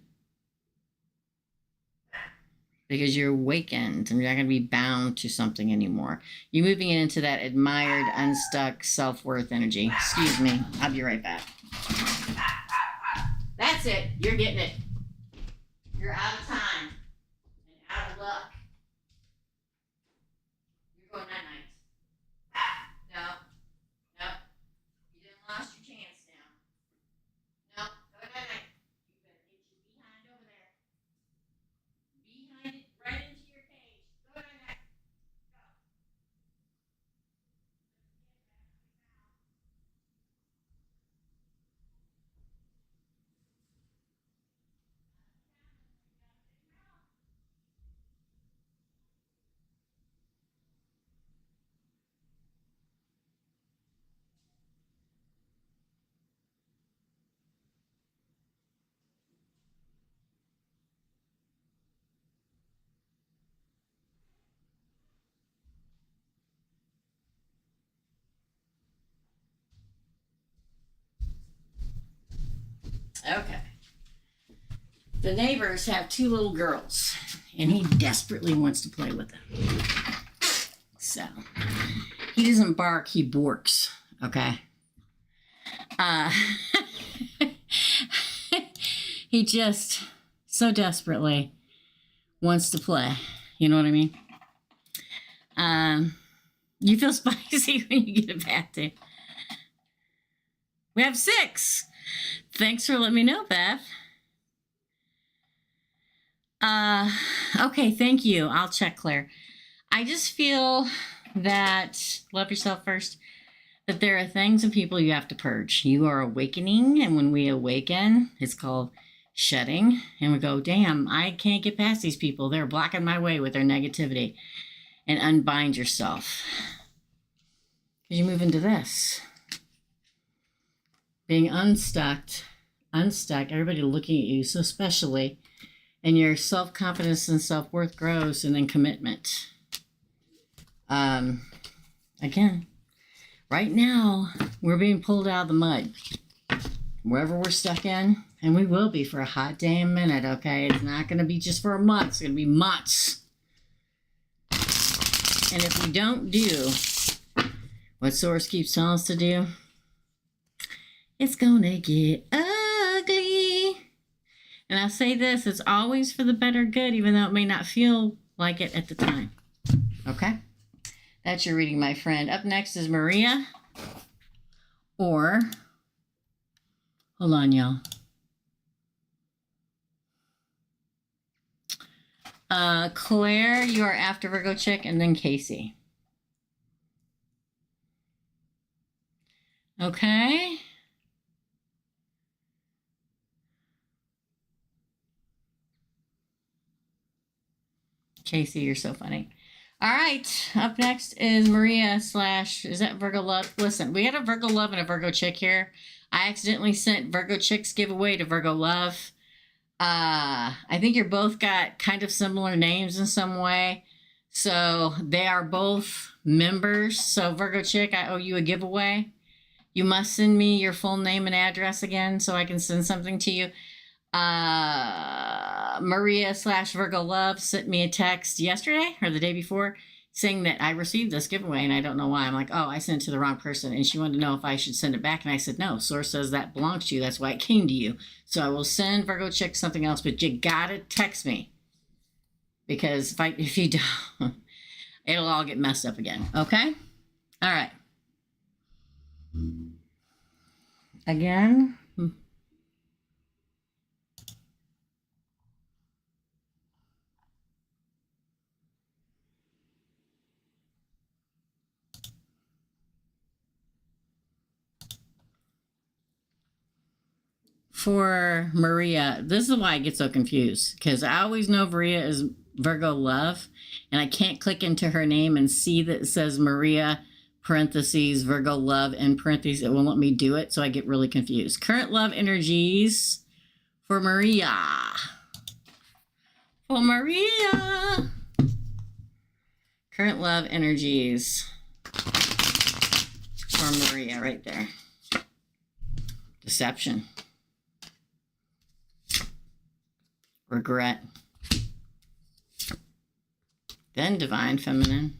Because you're awakened and you're not going to be bound to something anymore. You're moving into that admired, unstuck, self-worth energy. Excuse me. I'll be right back. That's it. You're getting it. You're out of time and out of luck. Okay. The neighbors have 2 little girls, and he desperately wants to play with them. So, he doesn't bark, he borks, okay? He just so desperately wants to play. You know what I mean? You feel spicy when you get a bath, too. We have 6. Thanks for letting me know, Beth. Okay, thank you. I'll check, Claire. I just feel that, love yourself first, that there are things and people you have to purge. You are awakening, and when we awaken, it's called shedding, and we go, damn, I can't get past these people. They're blocking my way with their negativity. And unbind yourself. Because you move into this. Being unstuck, everybody looking at you so specially, and your self-confidence and self-worth grows, and then commitment. Again, right now, we're being pulled out of the mud. Wherever we're stuck in, and we will be for a hot damn minute, okay? It's not going to be just for a month. It's going to be months. And if we don't do what Source keeps telling us to do, it's going to get ugly. And I say this, it's always for the better good, even though it may not feel like it at the time. Okay? That's your reading, my friend. Up next is Maria. Or, hold on, y'all. Claire, you are after Virgo Chick, and then Casey. Okay. Casey, you're so funny. All right. Up next is Maria / is that Virgo Love? Listen, we had a Virgo Love and a Virgo Chick here. I accidentally sent Virgo Chick's giveaway to Virgo Love. I think you're both got kind of similar names in some way. So they are both members. So Virgo Chick, I owe you a giveaway. You must send me your full name and address again so I can send something to you. Maria / Virgo Love sent me a text yesterday or the day before saying that I received this giveaway, and I don't know why. I'm like, oh, I sent it to the wrong person. And she wanted to know if I should send it back. And I said, no, Source says that belongs to you. That's why it came to you. So I will send Virgo Chick something else, but you gotta text me. Because if you don't, it'll all get messed up again. Okay? All right. Again. For Maria, this is why I get so confused, because I always know Maria is Virgo Love, and I can't click into her name and see that it says Maria parentheses Virgo Love in parentheses. It won't let me do it, so I get really confused. Current love energies for Maria. For Maria. Current love energies for Maria right there. Deception. Regret. Then divine feminine.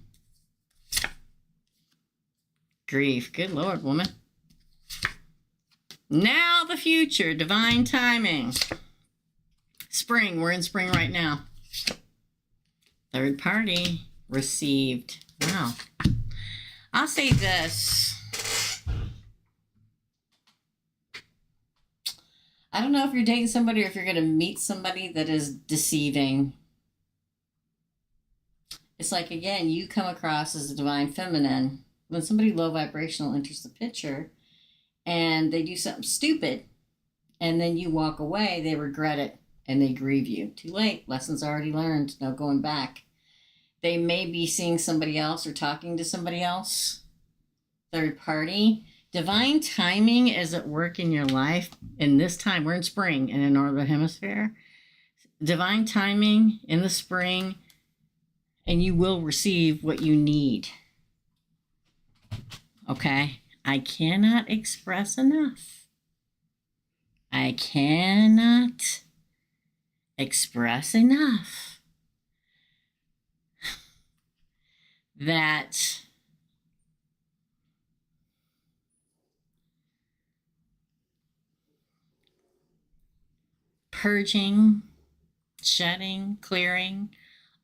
Grief. Good Lord, woman. Now the future. Divine timing. Spring. We're in spring right now. Third party. Received. Wow. I'll say this. I don't know if you're dating somebody or if you're going to meet somebody that is deceiving. It's like, again, you come across as a divine feminine. When somebody low vibrational enters the picture and they do something stupid and then you walk away, they regret it and they grieve you. Too late. Lessons already learned. No going back. They may be seeing somebody else or talking to somebody else. Third party. Divine timing is at work in your life. And this time, we're in spring in the Northern Hemisphere. Divine timing in the spring, and you will receive what you need. Okay? I cannot express enough I cannot express enough that purging, shedding, clearing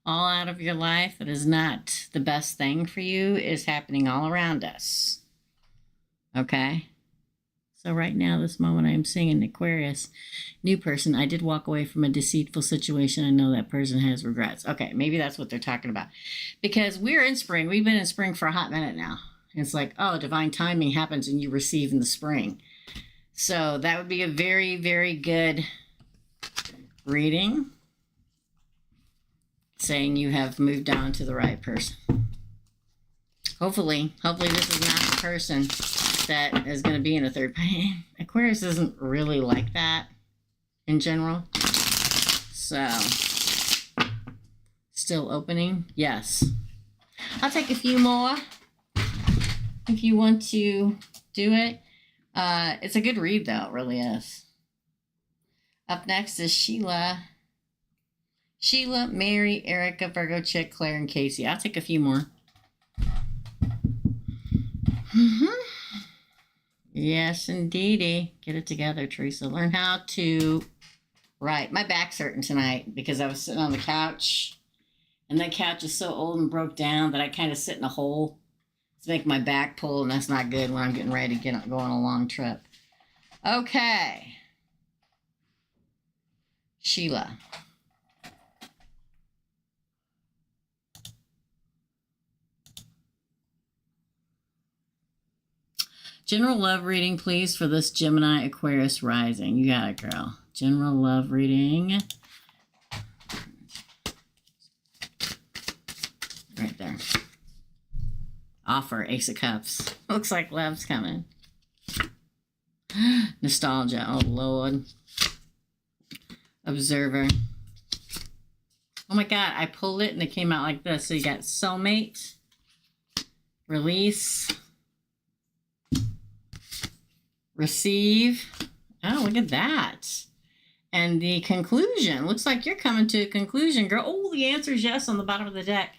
all out of your life that is not the best thing for you is happening all around us. Okay? So right now, this moment I'm seeing an Aquarius, new person. I did walk away from a deceitful situation. I know that person has regrets. Okay, maybe that's what they're talking about. Because we're in spring. We've been in spring for a hot minute now. It's like, oh, divine timing happens and you receive in the spring. So that would be a very, very good reading, saying you have moved on to the right person. Hopefully this is not the person that is going to be in a third party. Aquarius isn't really like that in general. So, still opening? Yes. I'll take a few more if you want to do it. It's a good read, though. It really is. Up next is Sheila. Sheila, Mary, Erica, Virgo, Chick, Claire, and Casey. I'll take a few more. Yes, indeedy. Get it together, Teresa. Learn how to write. My back's hurting tonight because I was sitting on the couch. And that couch is so old and broke down that I kind of sit in a hole to make my back pull. And that's not good when I'm getting ready to go on a long trip. Okay. Sheila. General love reading, please, for this Gemini Aquarius rising. You got it, girl. General love reading. Right there. Offer, Ace of Cups. Looks like love's coming. Nostalgia. Oh, Lord. Observer. Oh, my God. I pulled it, and it came out like this. So you got soulmate. Release. Receive. Oh, look at that. And the conclusion. Looks like you're coming to a conclusion, girl. Oh, the answer is yes on the bottom of the deck.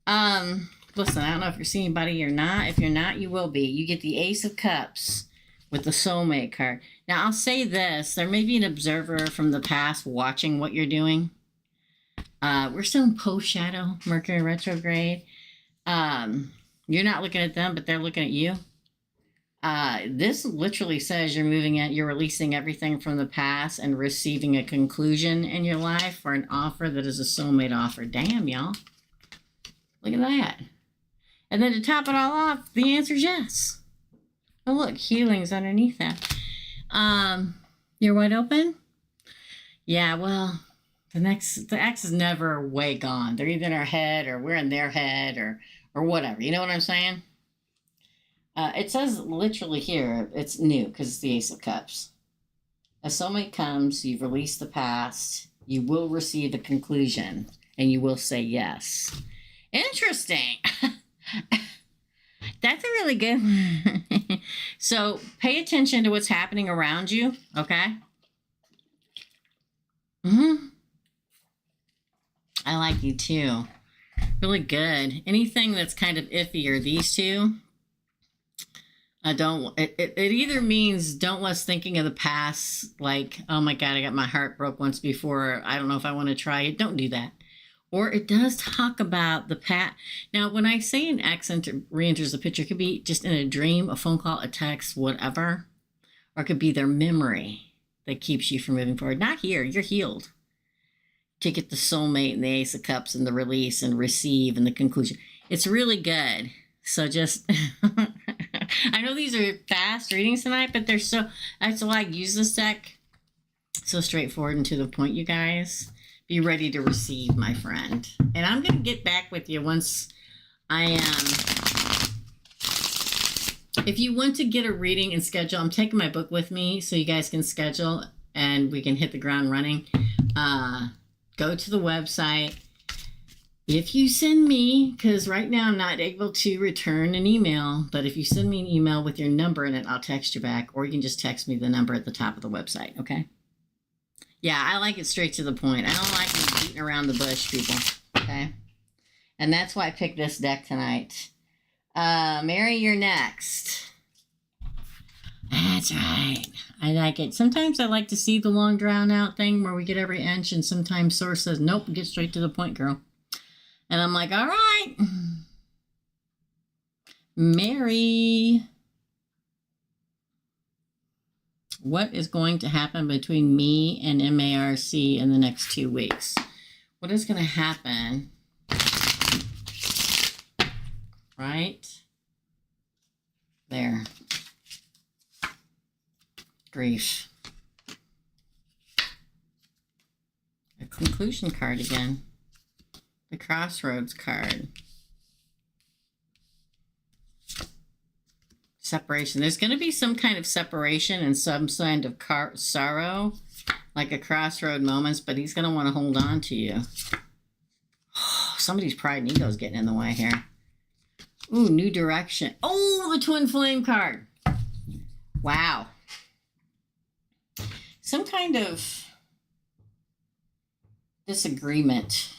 Listen, I don't know if you're seeing anybody or not. If you're not, you will be. You get the Ace of Cups with the soulmate card. Now, I'll say this. There may be an observer from the past watching what you're doing. We're still in post-shadow, Mercury retrograde. You're not looking at them, but they're looking at you. This literally says you're releasing everything from the past and receiving a conclusion in your life for an offer that is a soulmate offer. Damn, y'all. Look at that. And then to top it all off, the answer is yes. Oh, look, healing's underneath that. You're wide open? Yeah, well, the X is never way gone. They're either in our head or we're in their head or whatever. You know what I'm saying? It says literally here, it's new because it's the Ace of Cups. A soulmate comes, you've released the past, you will receive a conclusion, and you will say yes. Interesting. That's a really good one. So pay attention to what's happening around you, okay? I like you too. Really good. Anything that's kind of iffy are these two. It either means don't let's thinking of the past, like, oh my God, I got my heart broke once before. I don't know if I want to try it. Don't do that. Or it does talk about the past. Now, when I say an X re-enters the picture, it could be just in a dream, a phone call, a text, whatever. Or it could be their memory that keeps you from moving forward. Not here. You're healed. To get the soulmate and the Ace of Cups and the release and receive and the conclusion. It's really good. So just... I know these are fast readings tonight, but that's why I use this deck. So straightforward and to the point, you guys. Be ready to receive, my friend. And I'm going to get back with you once I am. If you want to get a reading and schedule, I'm taking my book with me so you guys can schedule and we can hit the ground running. Go to the website. If you send me, because right now I'm not able to return an email, but if you send me an email with your number in it, I'll text you back, or you can just text me the number at the top of the website, okay? Yeah, I like it straight to the point. I don't like beating around the bush, people, okay? And that's why I picked this deck tonight. Mary, you're next. That's right. I like it. Sometimes I like to see the long drawn out thing where we get every inch, and sometimes Source says, nope, get straight to the point, girl. And I'm like, all right. Mary, what is going to happen between me and MARC in the next 2 weeks? What is going to happen? Right there. Grief. A conclusion card again. The Crossroads card. Separation. There's going to be some kind of separation and some kind of sorrow, like a crossroad moments, but he's going to want to hold on to you. Somebody's pride and ego is getting in the way here. Ooh, new direction. Oh, the Twin Flame card. Wow. Some kind of disagreement.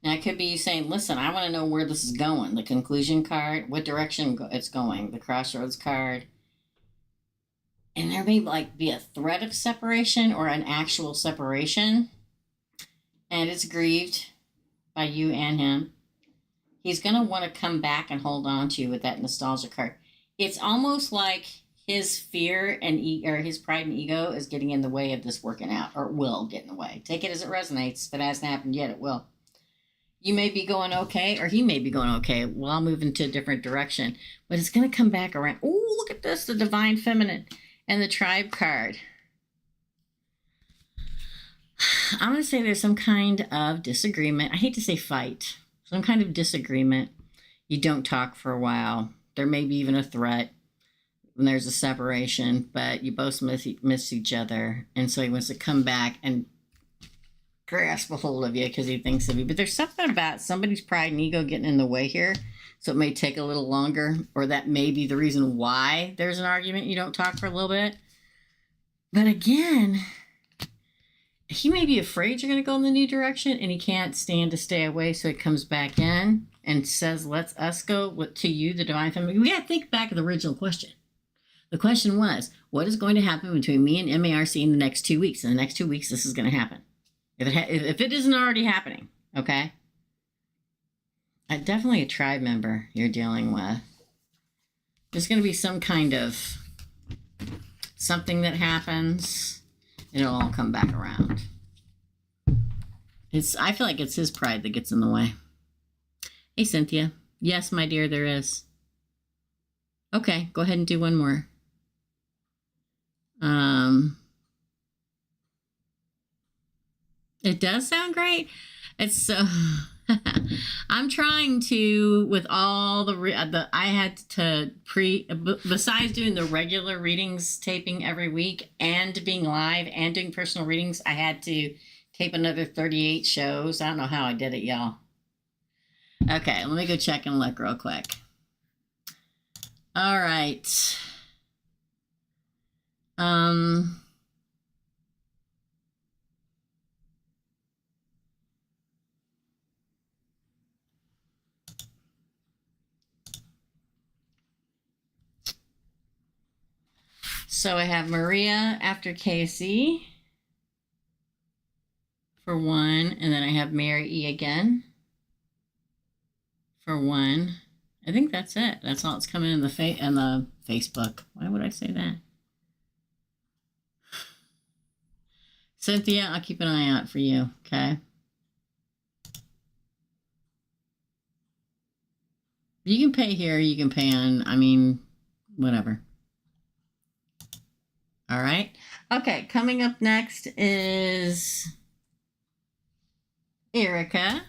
Now, it could be saying, listen, I want to know where this is going. The conclusion card, what direction it's going. The crossroads card. And there may be a threat of separation or an actual separation. And it's grieved by you and him. He's going to want to come back and hold on to you with that nostalgia card. It's almost like his fear and or his pride and ego is getting in the way of this working out, or will get in the way. Take it as it resonates. If it hasn't happened yet, it will. You may be going okay, or he may be going okay. Well, I'll move into a different direction. But it's going to come back around. Oh, look at this, the Divine Feminine and the Tribe card. I'm going to say there's some kind of disagreement. I hate to say fight. Some kind of disagreement. You don't talk for a while. There may be even a threat. And there's a separation, but you both miss each other. And so he wants to come back and grasp a hold of you because he thinks of you. But there's something about somebody's pride and ego getting in the way here. So it may take a little longer, or that may be the reason why there's an argument. You don't talk for a little bit. But again, he may be afraid you're going to go in the new direction, and he can't stand to stay away. So he comes back in and says, let's us go to you, the Divine Feminine. We got to think back of the original question. The question was, what is going to happen between me and MARC in the next 2 weeks? In the next 2 weeks, this is going to happen. If it isn't already happening, okay? Definitely a tribe member you're dealing with. There's going to be some kind of something that happens. It'll all come back around. I feel like it's his pride that gets in the way. Hey, Cynthia. Yes, my dear, there is. Okay, go ahead and do one more. It does sound great. It's so... I'm trying to, with all I had to besides doing the regular readings, taping every week, and being live and doing personal readings, I had to tape another 38 shows. I don't know how I did it, y'all. Okay, let me go check and look real quick. All right. So I have Maria after Casey for 1, and then I have Mary E again for 1. I think that's it. That's all that's coming in the Facebook. Why would I say that? Cynthia, I'll keep an eye out for you, okay? You can pay here, you can pay on, whatever. All right. Okay, coming up next is Erica.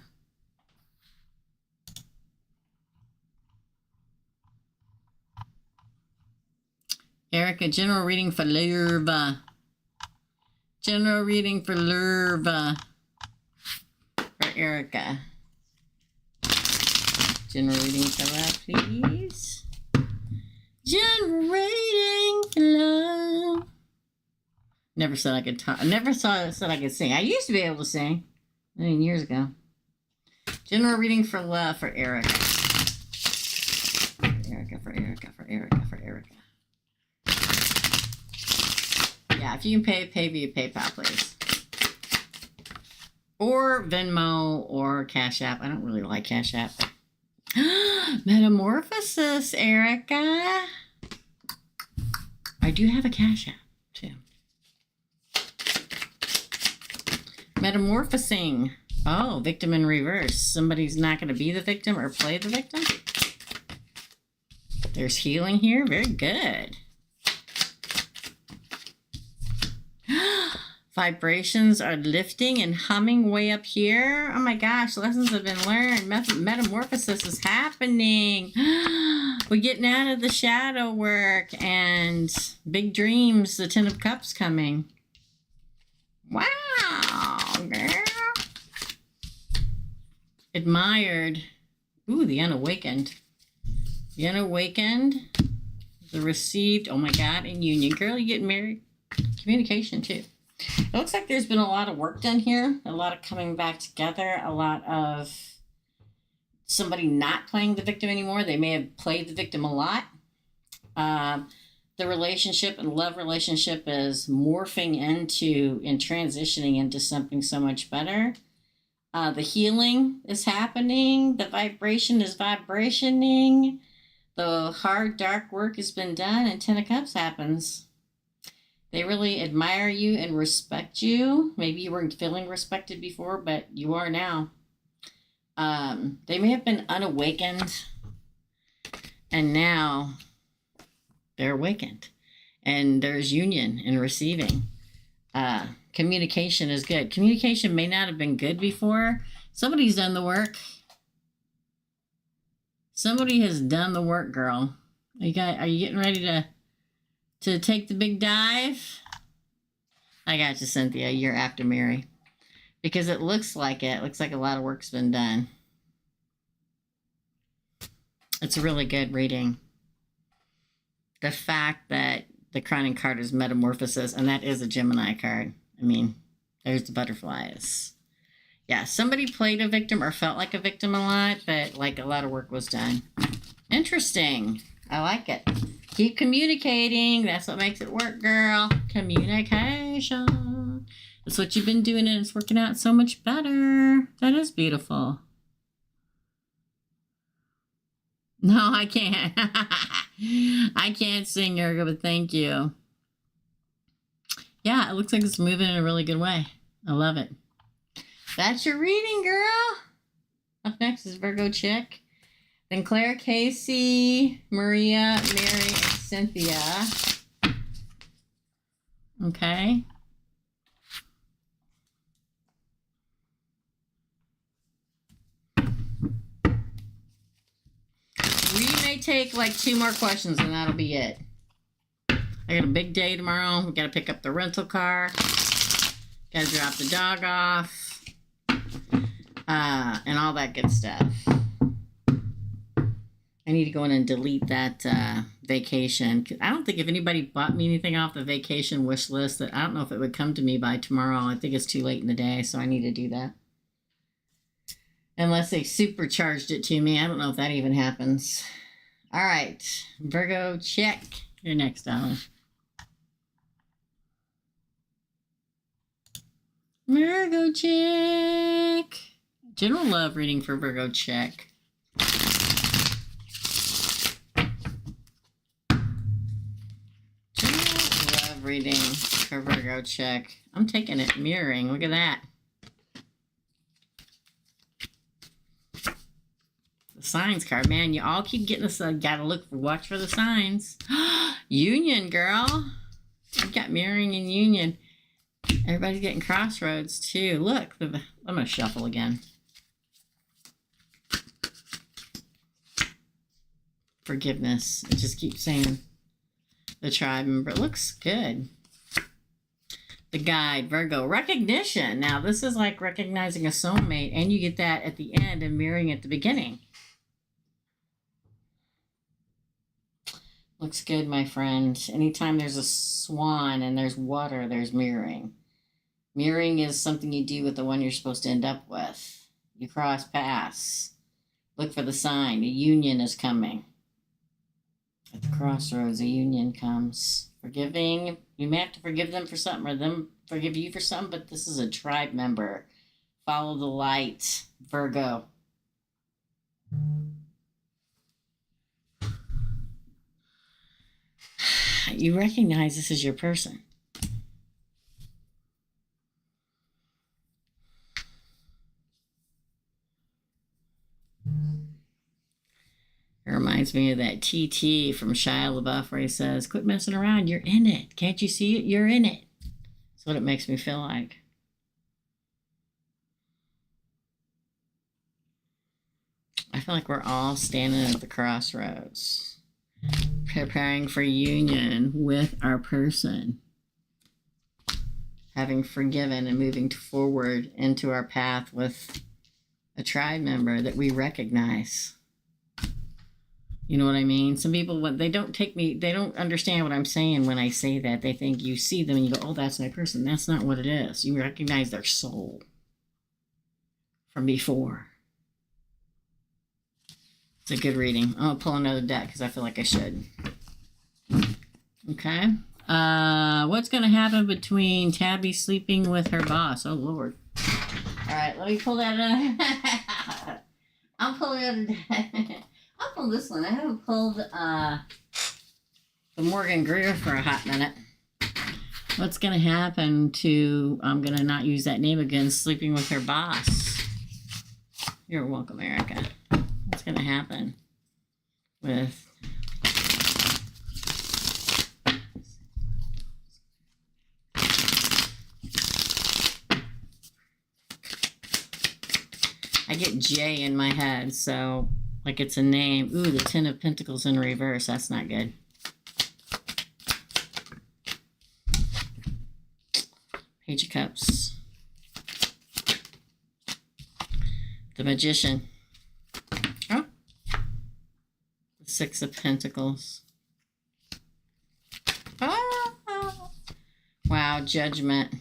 Erica, general reading for Lerva. General reading for Lerva. For Erica. General reading for love, please. General reading for love. Never said I could talk. I never said I could sing. I used to be able to sing. I mean, years ago. General reading for love for Erica. For Erica, for Erica, for Erica, for Erica. Yeah, if you can pay via PayPal, please. Or Venmo or Cash App. I don't really like Cash App. Metamorphosis, Erica. I do have a Cash App, too. Metamorphosing. Oh, victim in reverse. Somebody's not going to be the victim or play the victim. There's healing here. Very good. Vibrations are lifting and humming way up here. Oh my gosh, lessons have been learned. Metamorphosis is happening. We're getting out of the shadow work and big dreams. The Ten of Cups coming. Wow, girl. Admired. Ooh, the unawakened. The unawakened. The received. Oh my God, in union. Girl, you getting married? Communication too. It looks like there's been a lot of work done here. A lot of coming back together. A lot of somebody not playing the victim anymore. They may have played the victim a lot. The relationship and love relationship is morphing into and transitioning into something so much better. The healing is happening. The vibration is vibrationing. The hard, dark work has been done, and Ten of Cups happens. They really admire you and respect you. Maybe you weren't feeling respected before, but you are now. They may have been unawakened, and now they're awakened. And there's union and receiving. Communication is good. Communication may not have been good before. Somebody's done the work. Somebody has done the work, girl. Are you getting ready to take the big dive? I got you, Cynthia. You're after Mary. Because it looks like it. It looks like a lot of work's been done. It's a really good reading. The fact that the crowning card is Metamorphosis, and that is a Gemini card. I mean, there's the butterflies. Yeah, somebody played a victim or felt like a victim a lot, but like a lot of work was done. Interesting. I like it. Keep communicating. That's what makes it work, girl. Communication. That's what you've been doing, and it's working out so much better. That is beautiful. No, I can't. I can't sing, Erica, but thank you. Yeah, it looks like it's moving in a really good way. I love it. That's your reading, girl. Up next is Virgo Chick. Then Claire, Casey, Maria, Mary, and Cynthia. Okay. We may take like 2 more questions and that'll be it. I got a big day tomorrow. We got to pick up the rental car. Got to drop the dog off. And all that good stuff. I need to go in and delete that vacation. I don't think if anybody bought me anything off the vacation wish list, that I don't know if it would come to me by tomorrow. I think it's too late in the day, so I need to do that. Unless they supercharged it to me. I don't know if that even happens. All right. Virgo, check. You're next, darling. Virgo, check. General love reading for Virgo, check. Reading for Virgo, check. I'm taking it mirroring. Look at that. The signs card, man. You all keep getting this. Gotta watch for the signs. Union, girl. You got mirroring and union. Everybody's getting crossroads too. Look, I'm gonna shuffle again. Forgiveness. It just keeps saying the tribe member. It looks good. The guide, Virgo, recognition. Now, this is like recognizing a soulmate, and you get that at the end and mirroring at the beginning. Looks good, my friend. Anytime there's a swan and there's water, there's mirroring. Mirroring is something you do with the one you're supposed to end up with. You cross paths. Look for the sign. A union is coming. At the crossroads, a union comes. Forgiving. You may have to forgive them for something or them forgive you for something, but this is a tribe member. Follow the light, Virgo. You recognize this is your person. It reminds me of that TT from Shia LaBeouf where he says, quit messing around. You're in it. Can't you see it? You're in it. That's what it makes me feel like. I feel like we're all standing at the crossroads, preparing for union with our person, having forgiven and moving forward into our path with a tribe member that we recognize. You know what I mean? Some people, when they don't understand what I'm saying when I say that. They think you see them and you go, oh, that's my person. That's not what it is. You recognize their soul from before. It's a good reading. I'll pull another deck because I feel like I should. Okay. What's going to happen between Tabby sleeping with her boss? Oh, Lord. All right, let me pull that out. I'll pull it out. I'll pull this one. I haven't pulled the Morgan Greer for a hot minute. What's going to happen to, I'm going to not use that name again, sleeping with her boss? You're welcome, Erica. What's going to happen with... I get J in my head, so... like it's a name. Ooh, the Ten of Pentacles in reverse. That's not good. Page of Cups. The Magician. Oh. The Six of Pentacles. Oh. Wow, Judgment.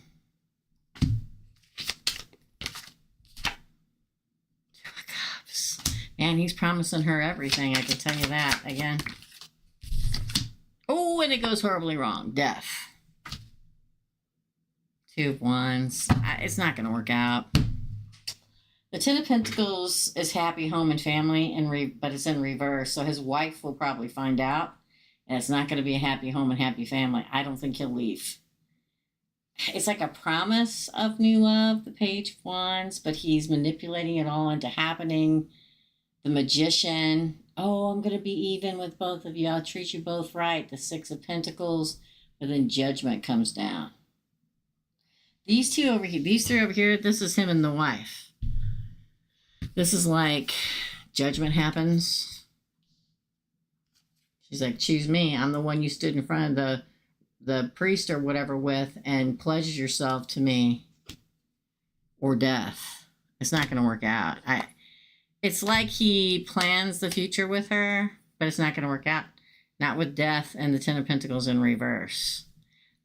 And he's promising her everything, I can tell you that again. Oh, and it goes horribly wrong. Death. Two of Wands. It's not going to work out. The Ten of Pentacles is happy home and family, but it's in reverse. So his wife will probably find out. And it's not going to be a happy home and happy family. I don't think he'll leave. It's like a promise of new love, the Page of Wands, but he's manipulating it all into happening. The Magician. Oh, I'm going to be even with both of you. I'll treat you both right. The Six of Pentacles. But then Judgment comes down. These two over here, these three over here, this is him and the wife. This is like Judgment happens. She's like, choose me. I'm the one you stood in front of the priest or whatever with and pledged yourself to me. Or death. It's not going to work out. It's like he plans the future with her, but it's not going to work out. Not with death and the Ten of Pentacles in reverse.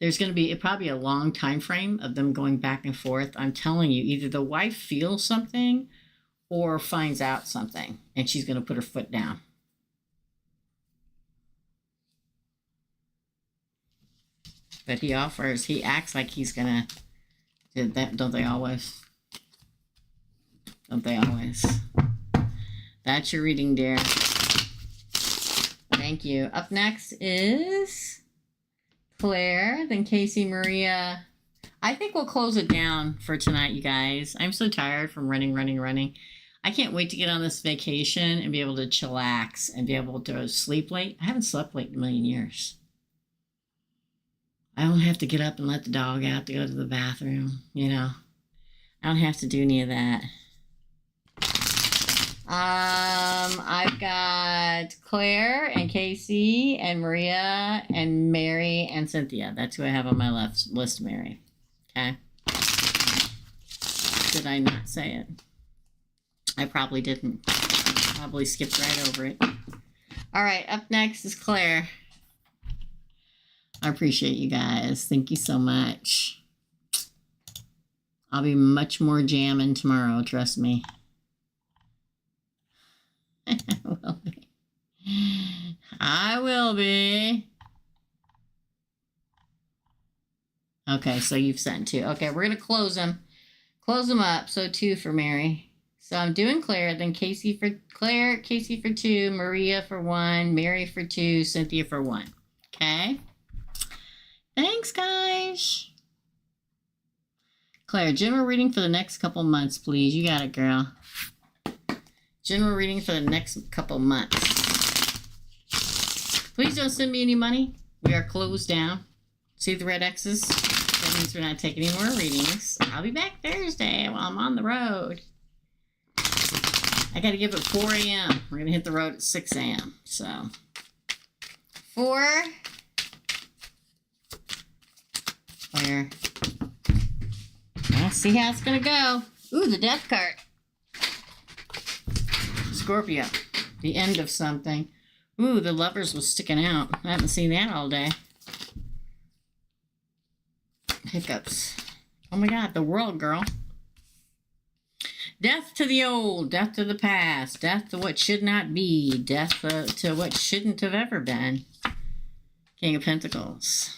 There's going to be probably a long time frame of them going back and forth. I'm telling you, either the wife feels something or finds out something, and she's going to put her foot down. But he acts like he's going to do that. Don't they always? Don't they always? That's your reading, dear. Thank you. Up next is Claire, then Casey, Maria. I think we'll close it down for tonight, you guys. I'm so tired from running. I can't wait to get on this vacation and be able to chillax and be able to sleep late. I haven't slept late in a million years. I don't have to get up and let the dog out to go to the bathroom, you know. I don't have to do any of that. I've got Claire and Casey and Maria and Mary and Cynthia. That's who I have on my list, Mary. Okay. Did I not say it? I probably didn't. Probably skipped right over it. All right, up next is Claire. I appreciate you guys. Thank you so much. I'll be much more jamming tomorrow, trust me. I will be. I will be. Okay, so you've sent 2. Okay, we're going to close them. Close them up. So 2 for Mary. So I'm doing Claire, then Casey for Claire, Casey for 2, Maria for 1, Mary for 2, Cynthia for 1. Okay? Thanks, guys. Claire, general reading for the next couple months, please. You got it, girl. General reading for the next couple months. Please don't send me any money. We are closed down. See the red X's? That means we're not taking any more readings. I'll be back Thursday while I'm on the road. I got to give it 4 a.m. We're going to hit the road at 6 a.m. So, 4. Claire. Let's see how it's going to go. Ooh, the death card. Scorpio. The end of something. Ooh, the lovers was sticking out. I haven't seen that all day. Hiccups. Oh my God, the world, girl. Death to the old, death to the past, death to what should not be, death to what shouldn't have ever been. King of Pentacles.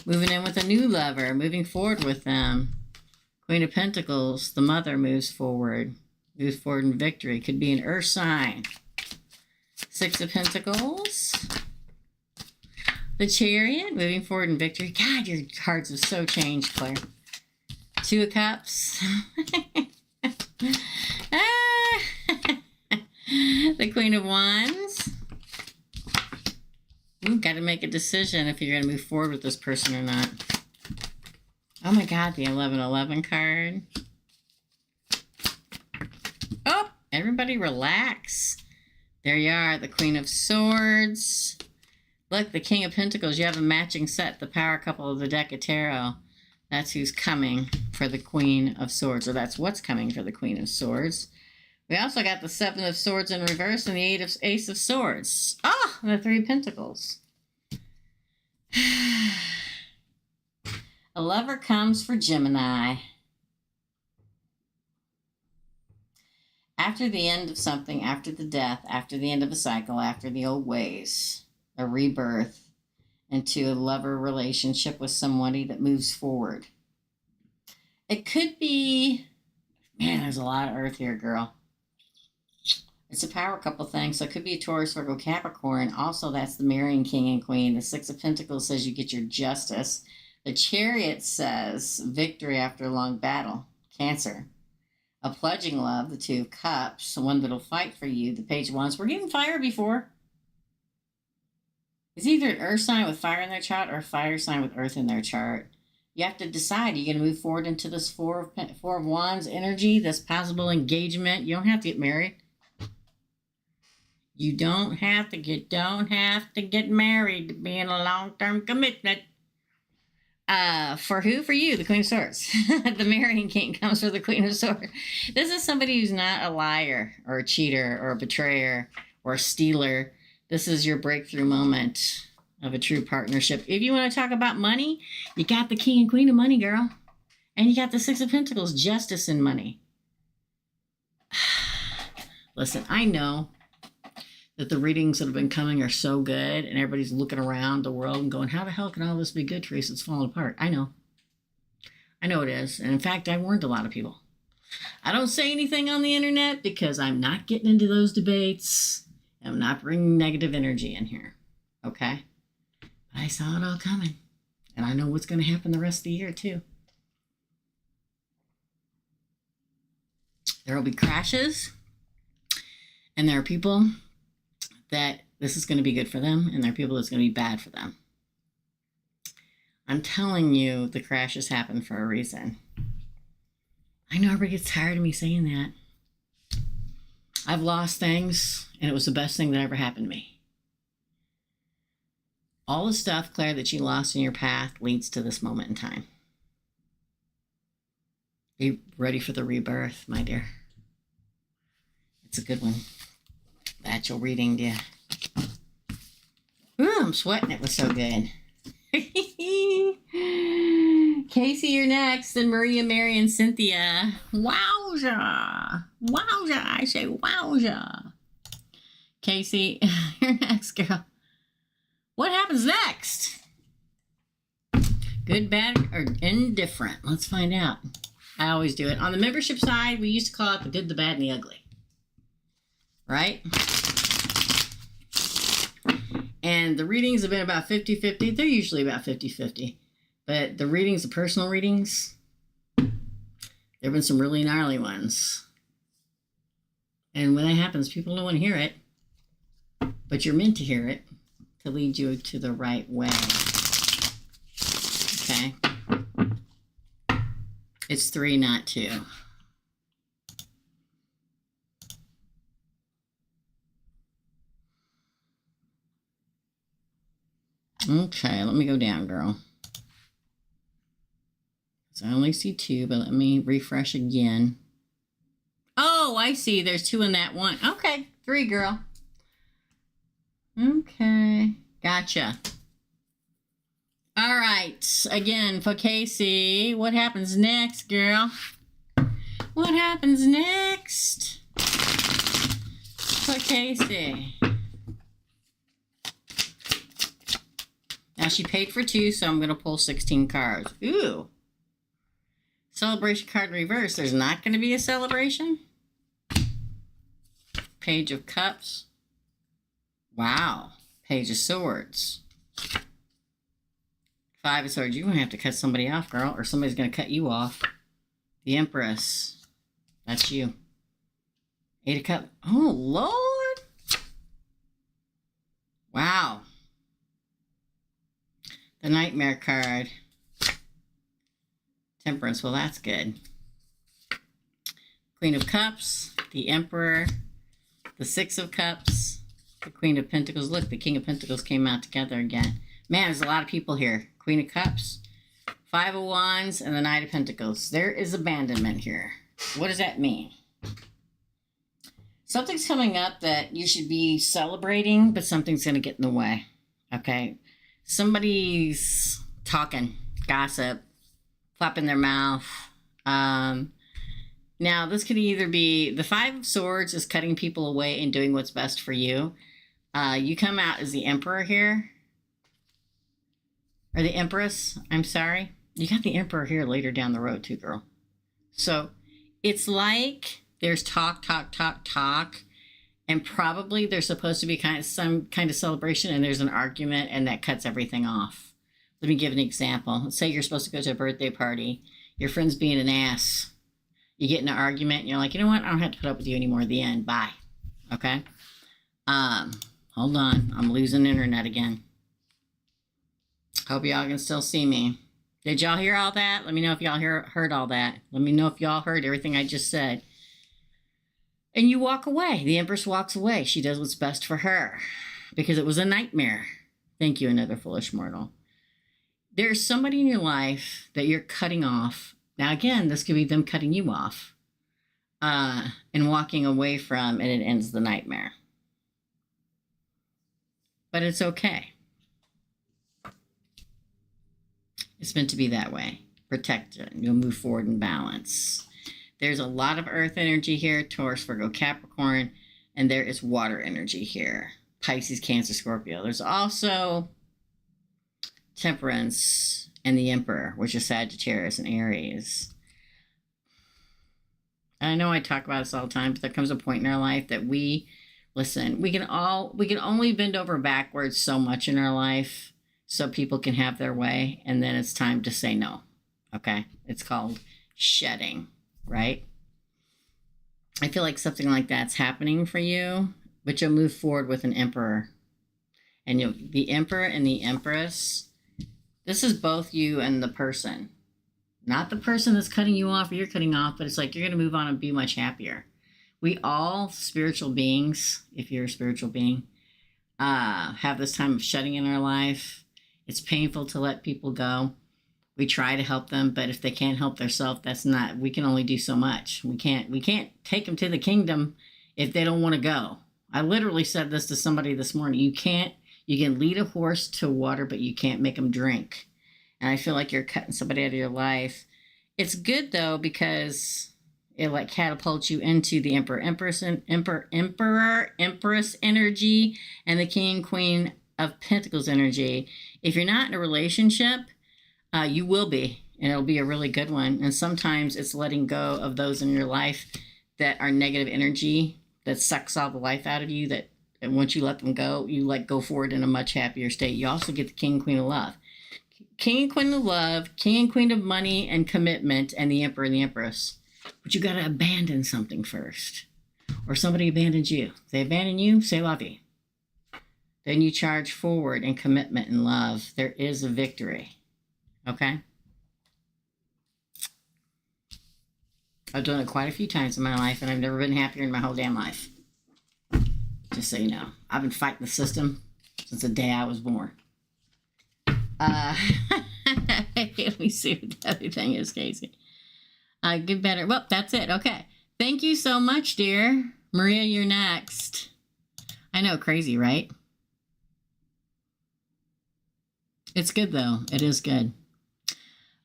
Moving in with a new lover, moving forward with them. Queen of Pentacles, the mother moves forward in victory. Could be an earth sign. 6 of Pentacles. The Chariot, moving forward in victory. God, your cards have so changed, Claire. 2 of Cups. The Queen of Wands. You've got to make a decision if you're going to move forward with this person or not. Oh my God, the 1111 card. Oh, everybody relax. There you are, the Queen of Swords. Look, the King of Pentacles. You have a matching set, the power couple of the deck of tarot. That's who's coming for the Queen of Swords, or that's what's coming for the Queen of Swords. We also got the 7 of Swords in reverse and the Ace of Swords. Oh, the 3 of Pentacles. A lover comes for Gemini. After the end of something, after the death, after the end of a cycle, after the old ways, a rebirth into a lover relationship with somebody that moves forward. It could be, man, there's a lot of earth here, girl. It's a power couple thing, so it could be a Taurus, Virgo, Capricorn. Also, that's the marrying king and queen. The 6 of Pentacles says you get your justice. The Chariot says victory after a long battle. Cancer. A pledging love, the 2 of Cups, the one that'll fight for you. The Page of Wands. We're getting fire before. It's either an earth sign with fire in their chart or a fire sign with earth in their chart. You have to decide. Are you going to move forward into this 4 of Wands energy, this possible engagement? You don't have to get married. You don't have to get married to be in a long-term commitment. For who? For you, the Queen of Swords. The marrying king comes for the Queen of Swords. This is somebody who's not a liar or a cheater or a betrayer or a stealer. This is your breakthrough moment of a true partnership. If you want to talk about money, you got the King and Queen of Money, girl. And you got the 6 of Pentacles, justice and money. Listen, I know that the readings that have been coming are so good, and everybody's looking around the world and going, how the hell can all this be good, Teresa? It's falling apart. I know. I know it is. And in fact, I warned a lot of people. I don't say anything on the internet because I'm not getting into those debates. I'm not bringing negative energy in here. Okay? But I saw it all coming. And I know what's going to happen the rest of the year, too. There will be crashes. And there are people that this is going to be good for them, and there are people that's going to be bad for them. I'm telling you, the crashes happen for a reason. I know everybody gets tired of me saying that. I've lost things, and it was the best thing that ever happened to me. All the stuff, Claire, that you lost in your path leads to this moment in time. Be ready for the rebirth, my dear. It's a good one. Actual reading, dear. Ooh, I'm sweating. It was so good. Casey, you're next. And Maria, Mary, and Cynthia. Wowza. Wowza. I say wowza. Casey, you're next, girl. What happens next? Good, bad, or indifferent? Let's find out. I always do it. On the membership side, we used to call it the good, the bad, and the ugly. Right? And the readings have been about 50-50. They're usually about 50-50. But the readings, the personal readings, there have been some really gnarly ones. And when that happens, people don't want to hear it. But you're meant to hear it to lead you to the right way. Okay? It's 3, not 2. Okay, let me go down, girl. So I only see 2, but let me refresh again. Oh, I see. There's 2 in that one. Okay, 3, girl. Okay, gotcha. All right, again, for Casey, what happens next, girl? What happens next for Casey? Now, she paid for 2, so I'm going to pull 16 cards. Ooh. Celebration card reverse. There's not going to be a celebration? Page of Cups. Wow. Page of Swords. 5 of Swords. You're going to have to cut somebody off, girl, or somebody's going to cut you off. The Empress. That's you. 8 of Cups. Oh, Lord. Wow. The Nightmare card. Temperance. Well, that's good. Queen of Cups. The Emperor. The 6 of Cups. The Queen of Pentacles. Look, the King of Pentacles came out together again. Man, there's a lot of people here. Queen of Cups. 5 of Wands. And the Knight of Pentacles. There is abandonment here. What does that mean? Something's coming up that you should be celebrating, but something's going to get in the way. Okay? Somebody's talking, gossip, flapping their mouth. Now, this could either be the 5 of Swords is cutting people away and doing what's best for you. You come out as the Emperor here. Or the Empress, I'm sorry. You got the Emperor here later down the road too, girl. So it's like there's talk, and probably there's supposed to be some kind of celebration, and there's an argument, and that cuts everything off. Let me give an example. Let's say you're supposed to go to a birthday party. Your friend's being an ass. You get in an argument, and you're like, you know what? I don't have to put up with you anymore. The end. Bye. Okay? Hold on. I'm losing internet again. Hope y'all can still see me. Did y'all hear all that? Let me know if y'all heard all that. Let me know if y'all heard everything I just said. And you walk away. The Empress walks away. She does what's best for her because it was a nightmare. Thank you, another foolish mortal. There's somebody in your life that you're cutting off. Now, again, this could be them cutting you off and walking away from, and it ends the nightmare. But it's okay. It's meant to be that way. Protect it. You'll move forward in balance. There's a lot of earth energy here. Taurus, Virgo, Capricorn. And there is water energy here. Pisces, Cancer, Scorpio. There's also Temperance and the Emperor, which is Sagittarius and Aries. I know I talk about this all the time, but there comes a point in our life that we can only bend over backwards so much in our life so people can have their way, and then it's time to say no. Okay? It's called shedding, right? I feel like something like that's happening for you, but you'll move forward with an Emperor. And the Emperor and the Empress, this is both you and the person. Not the person that's cutting you off or you're cutting off, but it's like you're going to move on and be much happier. We all, spiritual beings, if you're a spiritual being, have this time of shedding in our life. It's painful to let people go. We try to help them, but if they can't help themselves, that's not, we can only do so much. We can't take them to the kingdom if they don't want to go. I literally said this to somebody this morning. You can lead a horse to water, but you can't make them drink. And I feel like you're cutting somebody out of your life. It's good though, because it like catapults you into the Emperor, Empress energy and the King and Queen of Pentacles energy. If you're not in a relationship, you will be, and it'll be a really good one. And sometimes it's letting go of those in your life that are negative energy, that sucks all the life out of you, that once you let them go, you like go forward in a much happier state. You also get the King and Queen of Love. King and Queen of Love, King and Queen of Money and Commitment, and the Emperor and the Empress. But you got to abandon something first. Or somebody abandons you. If they abandon you, say la vie. Then you charge forward in commitment and love. There is a victory. Okay? I've done it quite a few times in my life, and I've never been happier in my whole damn life. Just so you know. I've been fighting the system since the day I was born. Let me see what the other thing is, Casey. Get better. Well, that's it. Okay. Thank you so much, dear. Maria, you're next. I know, crazy, right? It's good, though. It is good.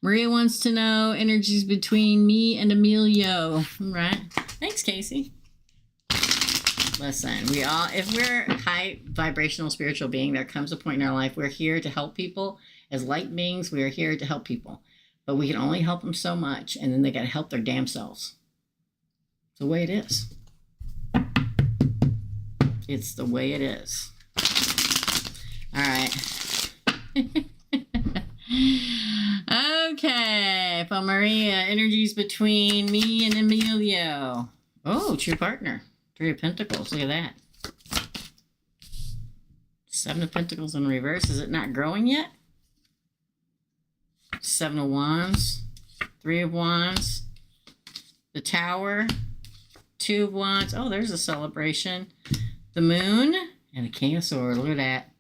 Maria wants to know energies between me and Emilio. All right. Thanks, Casey. Listen, if we're a high vibrational spiritual being, there comes a point in our life we're here to help people. As light beings, we are here to help people. But we can only help them so much, and then they got to help their damn selves. It's the way it is. It's the way it is. All right. Okay. For Maria, energies between me and Emilio. Oh, true partner. Three of Pentacles. Look at that. Seven of Pentacles in reverse. Is it not growing yet? Seven of Wands. Three of Wands. The Tower. Two of Wands. Oh, there's a celebration. The Moon. And the King of Swords. Look at that.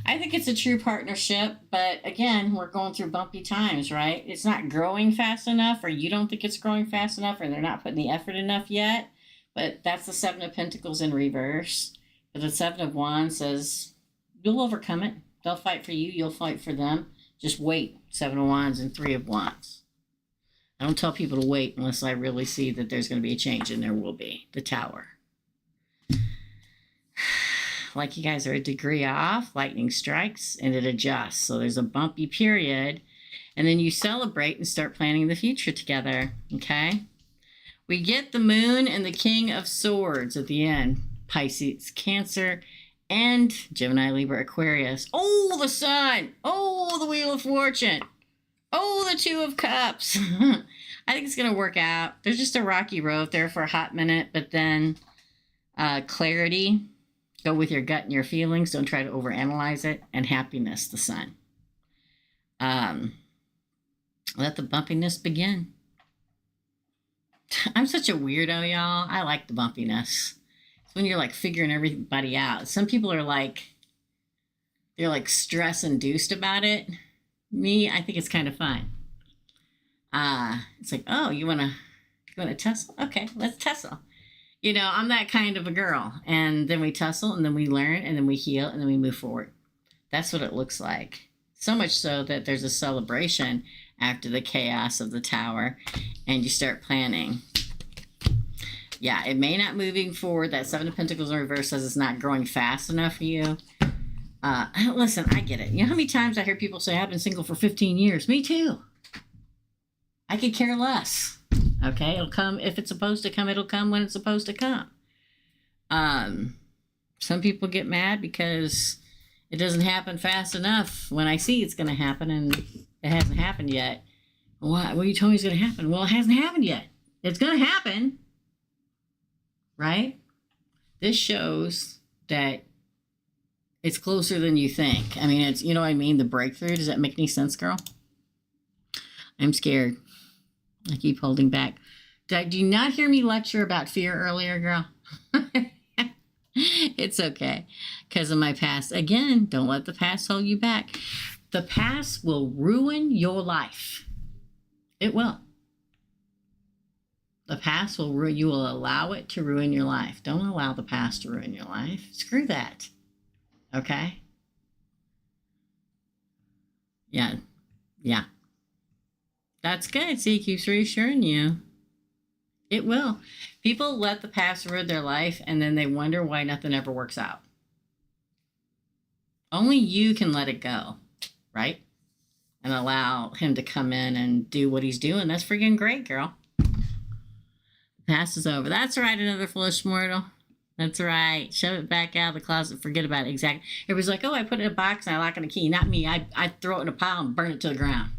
I think it's a true partnership, but again, we're going through bumpy times, right? It's not growing fast enough, or you don't think it's growing fast enough, or they're not putting the effort enough yet. But that's the Seven of Pentacles in reverse. But the Seven of Wands says, you'll overcome it. They'll fight for you. You'll fight for them. Just wait. Seven of Wands and Three of Wands. I don't tell people to wait unless I really see that there's going to be a change, and there will be. The Tower. Like you guys are a degree off, lightning strikes, and it adjusts. So there's a bumpy period, and then you celebrate and start planning the future together, okay? We get the Moon and the King of Swords at the end. Pisces, Cancer, and Gemini, Libra, Aquarius. Oh, the Sun. Oh, the Wheel of Fortune. Oh, the Two of Cups. I think it's going to work out. There's just a rocky road there for a hot minute, but then clarity. Go with your gut and your feelings. Don't try to overanalyze it. And happiness, the Sun. Let the bumpiness begin. I'm such a weirdo, y'all. I like the bumpiness. It's when you're like figuring everybody out. Some people are like, they're like stress induced about it. Me, I think it's kind of fun. It's like, oh, you wanna tussle? Okay, let's tussle. You know, I'm that kind of a girl. And then we tussle, and then we learn, and then we heal, and then we move forward. That's what it looks like. So much so that there's a celebration after the chaos of the Tower, and you start planning. Yeah, it may not moving forward. That Seven of Pentacles in reverse says it's not growing fast enough for you. Listen, I get it. You know how many times I hear people say, I've been single for 15 years? Me too. I could care less. Okay, it'll come. If it's supposed to come, it'll come when it's supposed to come. Some people get mad because it doesn't happen fast enough when I see it's going to happen, and it hasn't happened yet. What? Well, you told me it's going to happen. Well, it hasn't happened yet. It's going to happen. Right? This shows that it's closer than you think. I mean, it's, you know what I mean? The breakthrough. Does that make any sense, girl? I'm scared. I keep holding back. Did you not hear me lecture about fear earlier, girl? It's okay. Because of my past. Again, don't let the past hold you back. The past will ruin your life. It will. The past will ruin, you will allow it to ruin your life. Don't allow the past to ruin your life. Screw that. Okay? Yeah. Yeah. That's good. See, it keeps reassuring you. It will. People let the past ruin their life, and then they wonder why nothing ever works out. Only you can let it go, right? And allow him to come in and do what he's doing. That's freaking great, girl. The past is over. That's right, another foolish mortal. That's right. Shove it back out of the closet. Forget about it. Exactly. Everybody's like, oh, I put it in a box and I lock it in a key. Not me. I throw it in a pile and burn it to the ground.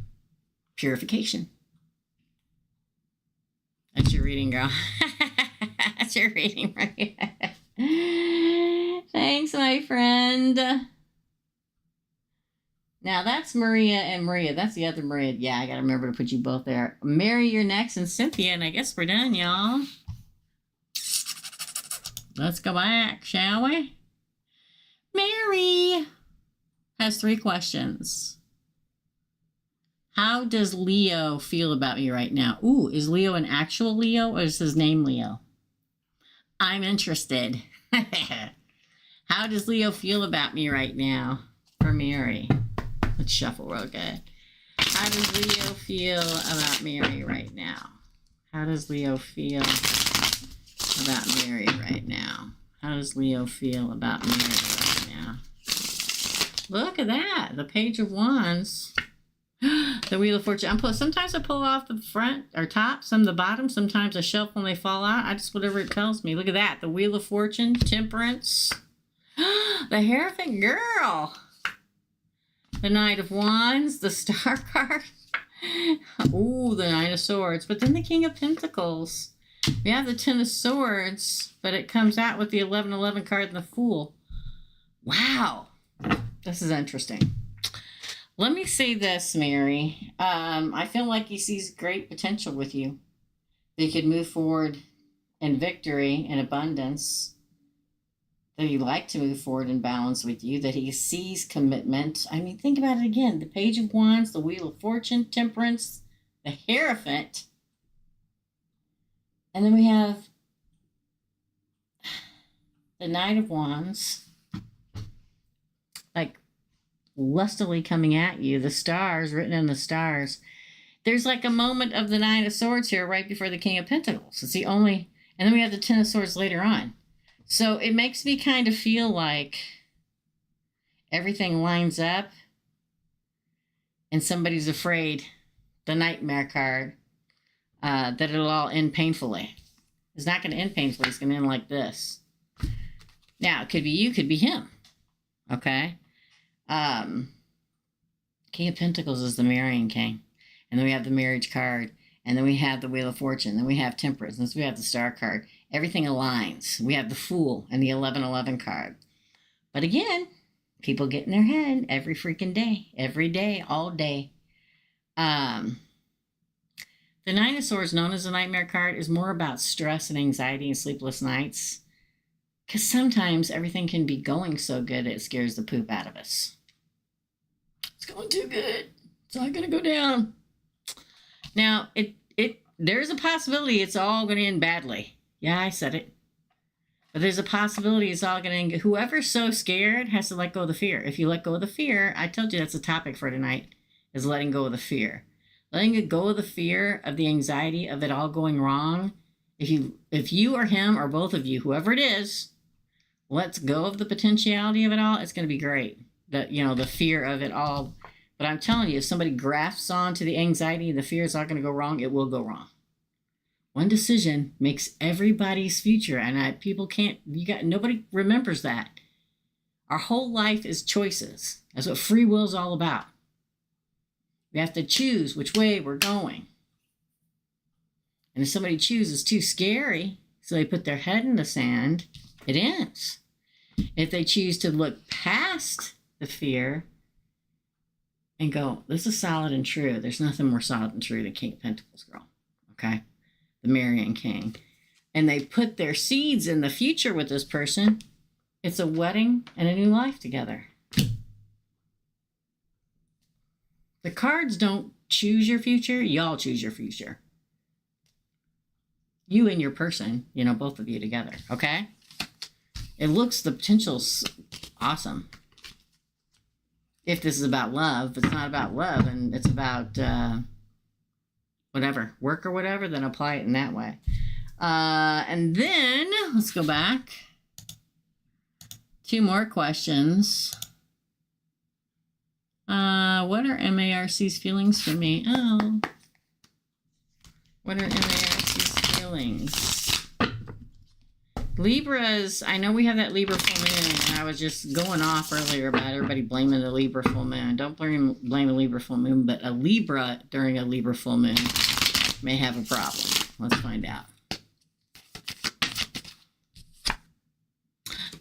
Purification. That's your reading, girl. That's your reading, right? Thanks, my friend. Now, that's Maria and Maria. That's the other Maria. Yeah, I got to remember to put you both there. Mary, you're next, and Cynthia, and I guess we're done, y'all. Let's go back, shall we? Mary has 3 questions. How does Leo feel about me right now? Ooh, is Leo an actual Leo, or is his name Leo? I'm interested. How does Leo feel about me right now? For Mary. Let's shuffle real good. How does Leo feel about Mary right now? How does Leo feel about Mary right now? How does Leo feel about Mary right now? Look at that. The Page of Wands. The Wheel of Fortune. Sometimes I pull off the front or top, some the bottom. Sometimes I shelf when they fall out. I just, whatever it tells me. Look at that. The Wheel of Fortune. Temperance. The Hierophant girl. The Knight of Wands, the Star card. Ooh, the Nine of Swords. But then the King of Pentacles. We have the Ten of Swords, but it comes out with the 11-11 card and the Fool. Wow. This is interesting. Let me say this, Mary. I feel like he sees great potential with you. They could move forward in victory and abundance. That he'd like to move forward in balance with you, that he sees commitment. I mean, think about it again. The Page of Wands, the Wheel of Fortune, Temperance, the Hierophant. And then we have the Knight of Wands, like lustily coming at you. The stars, written in the stars. There's like a moment of the Nine of Swords here right before the King of Pentacles. It's the only, and then we have the Ten of Swords later on. So it makes me kind of feel like everything lines up and somebody's afraid, the Nightmare card, that it'll all end painfully. It's not going to end painfully. It's going to end like this. Now, it could be you, could be him. Okay? King of Pentacles is the marrying king. And then we have the marriage card. And then we have the Wheel of Fortune. Then we have Temperance. And then we have the Star card. Everything aligns. We have the Fool and the 11-11 card. But again, people get in their head every freaking day. Every day, all day. The Nine of Swords, known as the Nightmare card, is more about stress and anxiety and sleepless nights. Because sometimes everything can be going so good it scares the poop out of us. It's going too good. It's not going to go down. Now, there's a possibility it's all going to end badly. Yeah, I said it. But there's a possibility it's all going to end. Whoever's so scared has to let go of the fear. If you let go of the fear, I told you that's the topic for tonight, is letting go of the fear. Letting it go of the fear of the anxiety of it all going wrong. If you or him or both of you, whoever it is, lets go of the potentiality of it all, it's going to be great. The fear of it all. But I'm telling you, if somebody grasps onto the anxiety and the fear is all going to go wrong, it will go wrong. One decision makes everybody's future, and nobody remembers that. Our whole life is choices. That's what free will is all about. We have to choose which way we're going. And if somebody chooses too scary, so they put their head in the sand, it ends. If they choose to look past the fear and go, this is solid and true. There's nothing more solid and true than King of Pentacles, girl. Okay? The marrying king. And they put their seeds in the future with this person. It's a wedding and a new life together. The cards don't choose your future. Y'all choose your future. You and your person, you know, both of you together, okay? It looks, the potential's awesome. If this is about love, if it's not about love and it's about whatever, work or whatever, then apply it in that way. And then, let's go back. 2 more questions. What are MARC's feelings for me? Oh. What are MARC's feelings? Libras, I know we have that Libra full moon, and I was just going off earlier about everybody blaming the Libra full moon. Don't blame the Libra full moon, but a Libra during a Libra full moon may have a problem. Let's find out.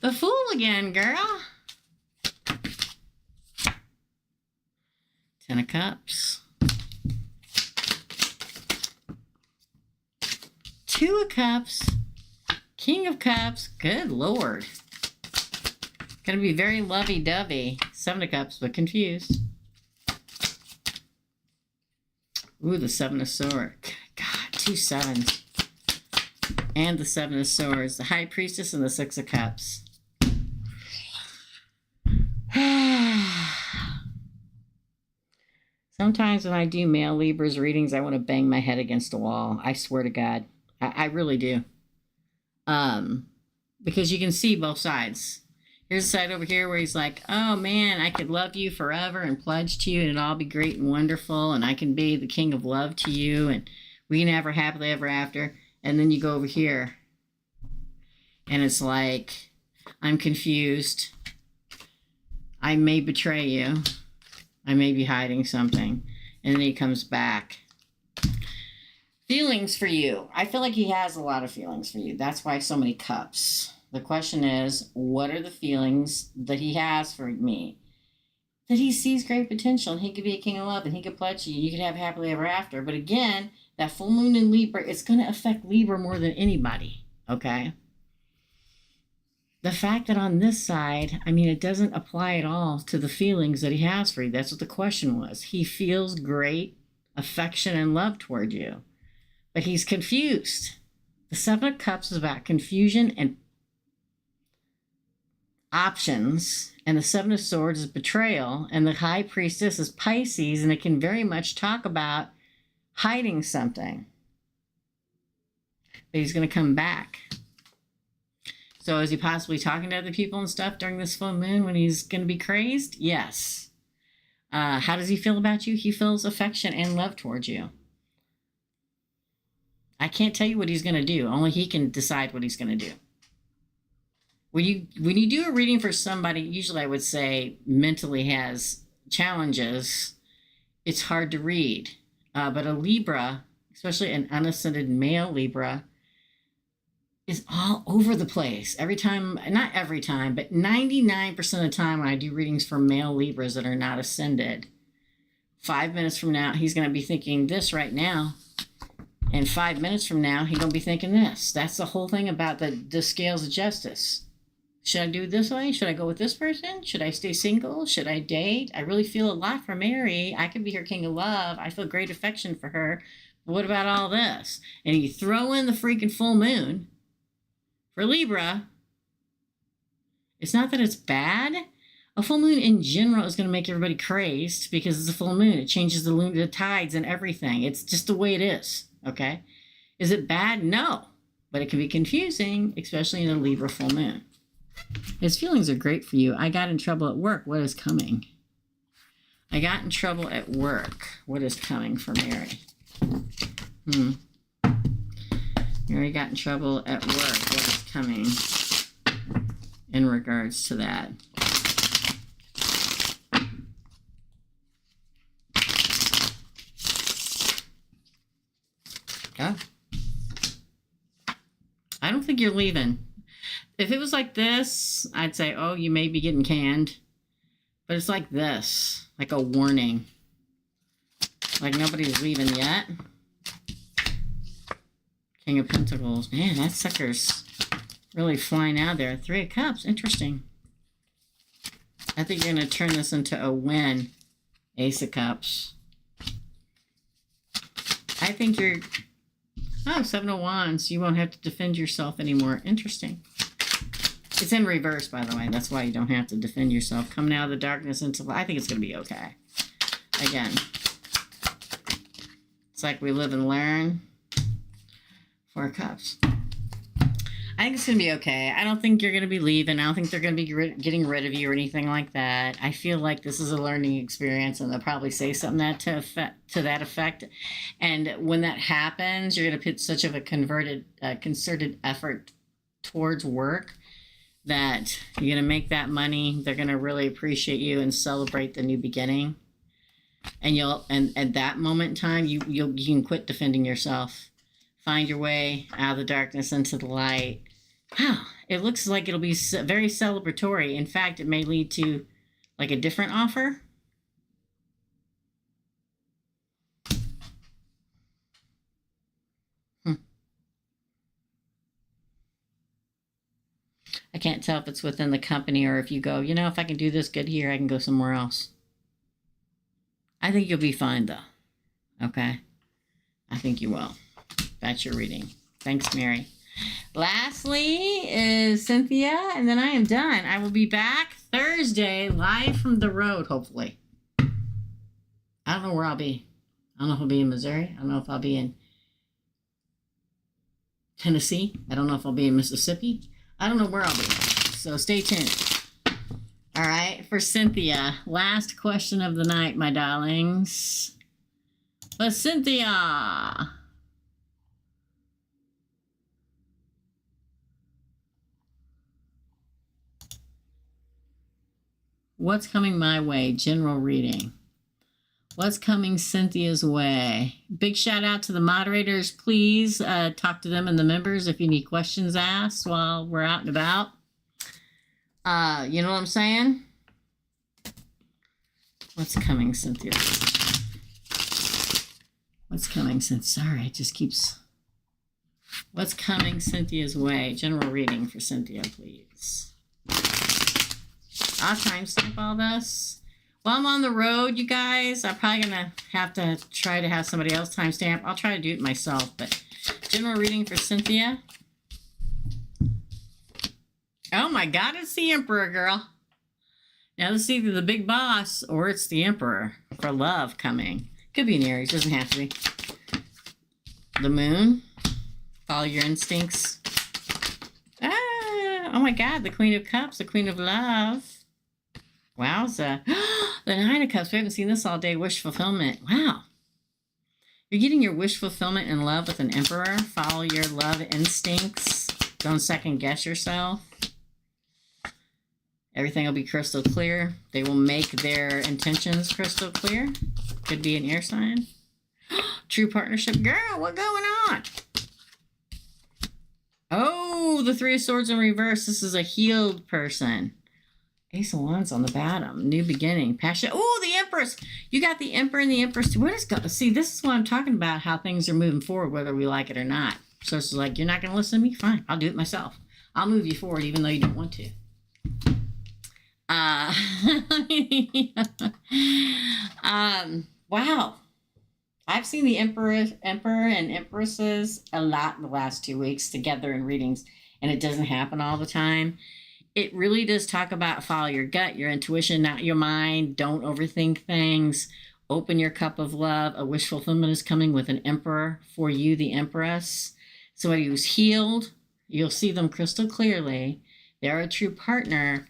The Fool again, girl. 10 of Cups. 2 of Cups. King of Cups. Good Lord. Going to be very lovey-dovey. 7 of Cups, but confused. Ooh, the 7 of Swords. God, 2 sevens. And the 7 of Swords. The High Priestess and the 6 of Cups. Sometimes when I do male Libras readings, I want to bang my head against a wall. I swear to God. I really do. Because you can see both sides. Here's a side over here where he's like, oh man, I could love you forever and pledge to you and it'll all be great and wonderful and I can be the king of love to you and we can have her happily ever after. And then you go over here and it's like, I'm confused. I may betray you. I may be hiding something. And then he comes back. Feelings for you. I feel like he has a lot of feelings for you. That's why so many cups. The question is, what are the feelings that he has for me? That he sees great potential and he could be a king of love and he could pledge you. You could have happily ever after. But again, that full moon in Libra, it's going to affect Libra more than anybody. Okay? The fact that on this side, I mean, it doesn't apply at all to the feelings that he has for you. That's what the question was. He feels great affection and love toward you, but he's confused. The 7 of Cups is about confusion and options, and the 7 of Swords is betrayal, and the High Priestess is Pisces, and it can very much talk about hiding something. But he's going to come back. So is he possibly talking to other people and stuff during this full moon when he's going to be crazed? Yes. How does he feel about you? He feels affection and love towards you. I can't tell you what he's going to do. Only he can decide what he's going to do. When you do a reading for somebody, usually I would say mentally has challenges, it's hard to read. But a Libra, especially an unascended male Libra, is all over the place. Every time, not every time, but 99% of the time when I do readings for male Libras that are not ascended, 5 minutes from now, he's going to be thinking this right now. And 5 minutes from now, he's going to be thinking this. That's the whole thing about the scales of justice. Should I do it this way? Should I go with this person? Should I stay single? Should I date? I really feel a lot for Mary. I could be her king of love. I feel great affection for her. But what about all this? And you throw in the freaking full moon. For Libra, it's not that it's bad. A full moon in general is going to make everybody crazed because it's a full moon. It changes the tides and everything. It's just the way it is, okay? Is it bad? No. But it can be confusing, especially in a Libra full moon. His feelings are great for you. I got in trouble at work. What is coming? I got in trouble at work. What is coming for Mary? Mary got in trouble at work. What is coming in regards to that? Yeah. I don't think you're leaving. If it was like this, I'd say, oh, you may be getting canned. But it's like this, like a warning. Like nobody's leaving yet. King of Pentacles. Man, that sucker's really flying out there. 3 of Cups. Interesting. I think you're going to turn this into a win Ace of Cups. I think you're... Oh, Seven of Wands. You won't have to defend yourself anymore. Interesting. It's in reverse, by the way. That's why you don't have to defend yourself. Come now, the darkness into light. I think it's going to be okay. Again. It's like we live and learn. Four of Cups. I think it's going to be okay. I don't think you're going to be leaving. I don't think they're going to be getting rid of you or anything like that. I feel like this is a learning experience, and they'll probably say something to that effect. And when that happens, you're going to put such of a concerted effort towards work that you're going to make that money. They're going to really appreciate you and celebrate the new beginning. And at that moment in time, you can quit defending yourself. Find your way out of the darkness into the light. Wow, it looks like it'll be very celebratory. In fact, it may lead to like a different offer. I can't tell if it's within the company or if you go, you know, if I can do this good here, I can go somewhere else. I think you'll be fine, though. Okay? I think you will. That's your reading. Thanks, Mary. Lastly is Cynthia, and then I am done. I will be back Thursday, live from the road, hopefully. I don't know where I'll be. I don't know if I'll be in Missouri. I don't know if I'll be in Tennessee. I don't know if I'll be in Mississippi. I don't know where I'll be. So stay tuned. All right, for Cynthia, last question of the night, my darlings. But Cynthia... What's coming my way? General reading. What's coming Cynthia's way? Big shout out to the moderators. Please talk to them and the members if you need questions asked while we're out and about. You know what I'm saying? What's coming Cynthia? What's coming Cynthia? Sorry, it just keeps... What's coming Cynthia's way? General reading for Cynthia, please. I'll timestamp all this. While I'm on the road, you guys, I'm probably going to have to try to have somebody else timestamp. I'll try to do it myself, but general reading for Cynthia. Oh my God, it's the Emperor, girl. Now, this is either the big boss or it's the Emperor for love coming. Could be an Aries, doesn't have to be. The Moon. Follow your instincts. Ah, oh my God, the Queen of Cups, the Queen of Love. Wowza. The Nine of Cups. We haven't seen this all day. Wish fulfillment. Wow. You're getting your wish fulfillment in love with an Emperor. Follow your love instincts. Don't second guess yourself. Everything will be crystal clear. They will make their intentions crystal clear. Could be an air sign. True partnership. Girl, what's going on? Oh, the Three of Swords in reverse. This is a healed person. Ace of Wands on the bottom. New beginning. Passion. Oh, the Empress. You got the Emperor and the Empress. Where does go? See, this is what I'm talking about, how things are moving forward, whether we like it or not. So it's like, you're not going to listen to me? Fine. I'll do it myself. I'll move you forward even though you don't want to. Wow. I've seen the Emperor and Empresses a lot in the last 2 weeks together in readings, and it doesn't happen all the time. It really does talk about follow your gut, your intuition, not your mind. Don't overthink things. Open your cup of love. A wish fulfillment is coming with an Emperor for you, the Empress. Somebody who's healed. You'll see them crystal clearly. They're a true partner.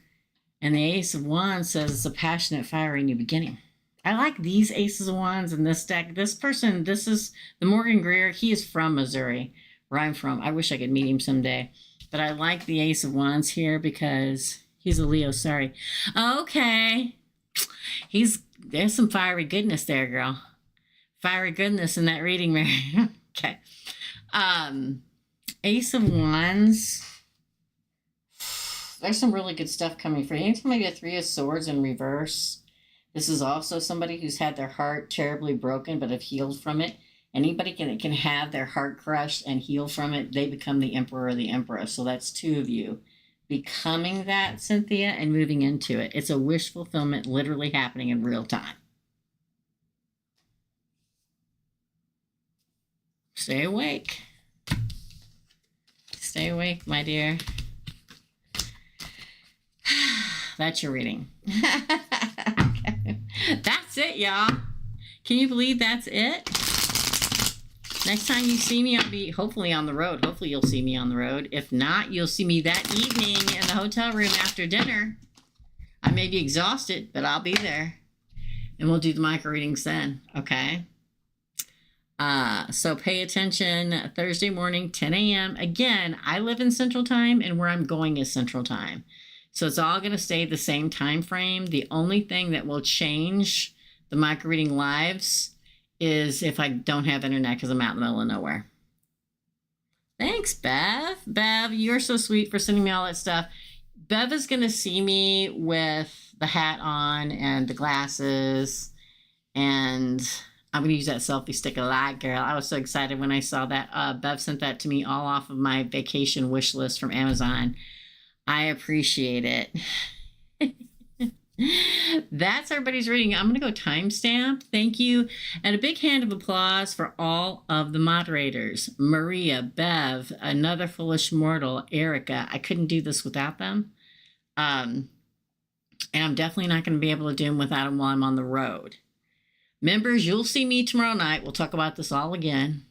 And the Ace of Wands says it's a passionate, fiery new beginning. I like these Aces of Wands in this deck. This person, this is the Morgan Greer. He is from Missouri, where I'm from. I wish I could meet him someday. But I like the Ace of Wands here because he's a Leo. Sorry. Okay. There's some fiery goodness there, girl. Fiery goodness in that reading, Mary. Okay. Ace of Wands. There's some really good stuff coming for you. Anytime I get Three of Swords in reverse, this is also somebody who's had their heart terribly broken but have healed from it. Anybody can have their heart crushed and heal from it. They become the Emperor or the Empress. So that's two of you becoming that, Cynthia, and moving into it. It's a wish fulfillment literally happening in real time. Stay awake. Stay awake, my dear. That's your reading. Okay. That's it, y'all. Can you believe that's it? Next time you see me, I'll be hopefully on the road. Hopefully you'll see me on the road. If not, you'll see me that evening in the hotel room after dinner. I may be exhausted, but I'll be there. And we'll do the micro readings then, okay? So pay attention. Thursday morning, 10 a.m. Again, I live in Central Time, and where I'm going is Central Time. So it's all going to stay the same time frame. The only thing that will change the micro reading lives is if I don't have internet because I'm out in the middle of nowhere. Thanks, Bev. Bev, you're so sweet for sending me all that stuff. Bev is going to see me with the hat on and the glasses, and I'm going to use that selfie stick a lot, girl. I was so excited when I saw that. Bev sent that to me all off of my vacation wish list from Amazon. I appreciate it. That's everybody's reading. I'm going to go timestamp. Thank you. And a big hand of applause for all of the moderators. Maria, Bev, Another Foolish Mortal, Erica. I couldn't do this without them. And I'm definitely not going to be able to do them without them while I'm on the road. Members, you'll see me tomorrow night. We'll talk about this all again.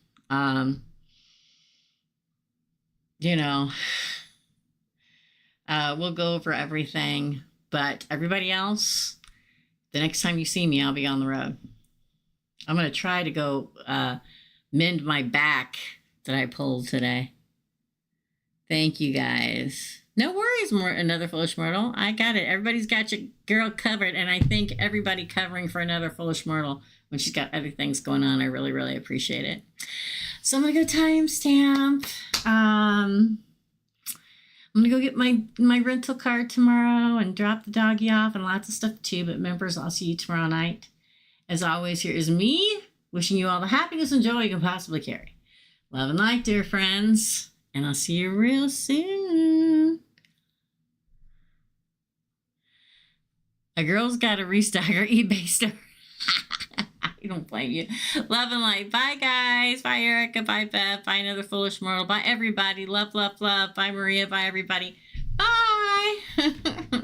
You know, we'll go over everything. But everybody else, the next time you see me, I'll be on the road. I'm going to try to go mend my back that I pulled today. Thank you, guys. No worries, Another Foolish Mortal. I got it. Everybody's got your girl covered, and I thank everybody covering for Another Foolish Mortal when she's got other things going on. I really, really appreciate it. So I'm going to go timestamp. I'm going to go get my rental car tomorrow and drop the doggy off and lots of stuff too. But members, I'll see you tomorrow night. As always, here is me wishing you all the happiness and joy you can possibly carry. Love and light, dear friends. And I'll see you real soon. A girl's got to restock her eBay store. I don't blame you. Love and light. Bye, guys. Bye, Erica. Bye, Beth. Bye, Another Foolish Mortal. Bye, everybody. Love, love, love. Bye, Maria. Bye, everybody. Bye.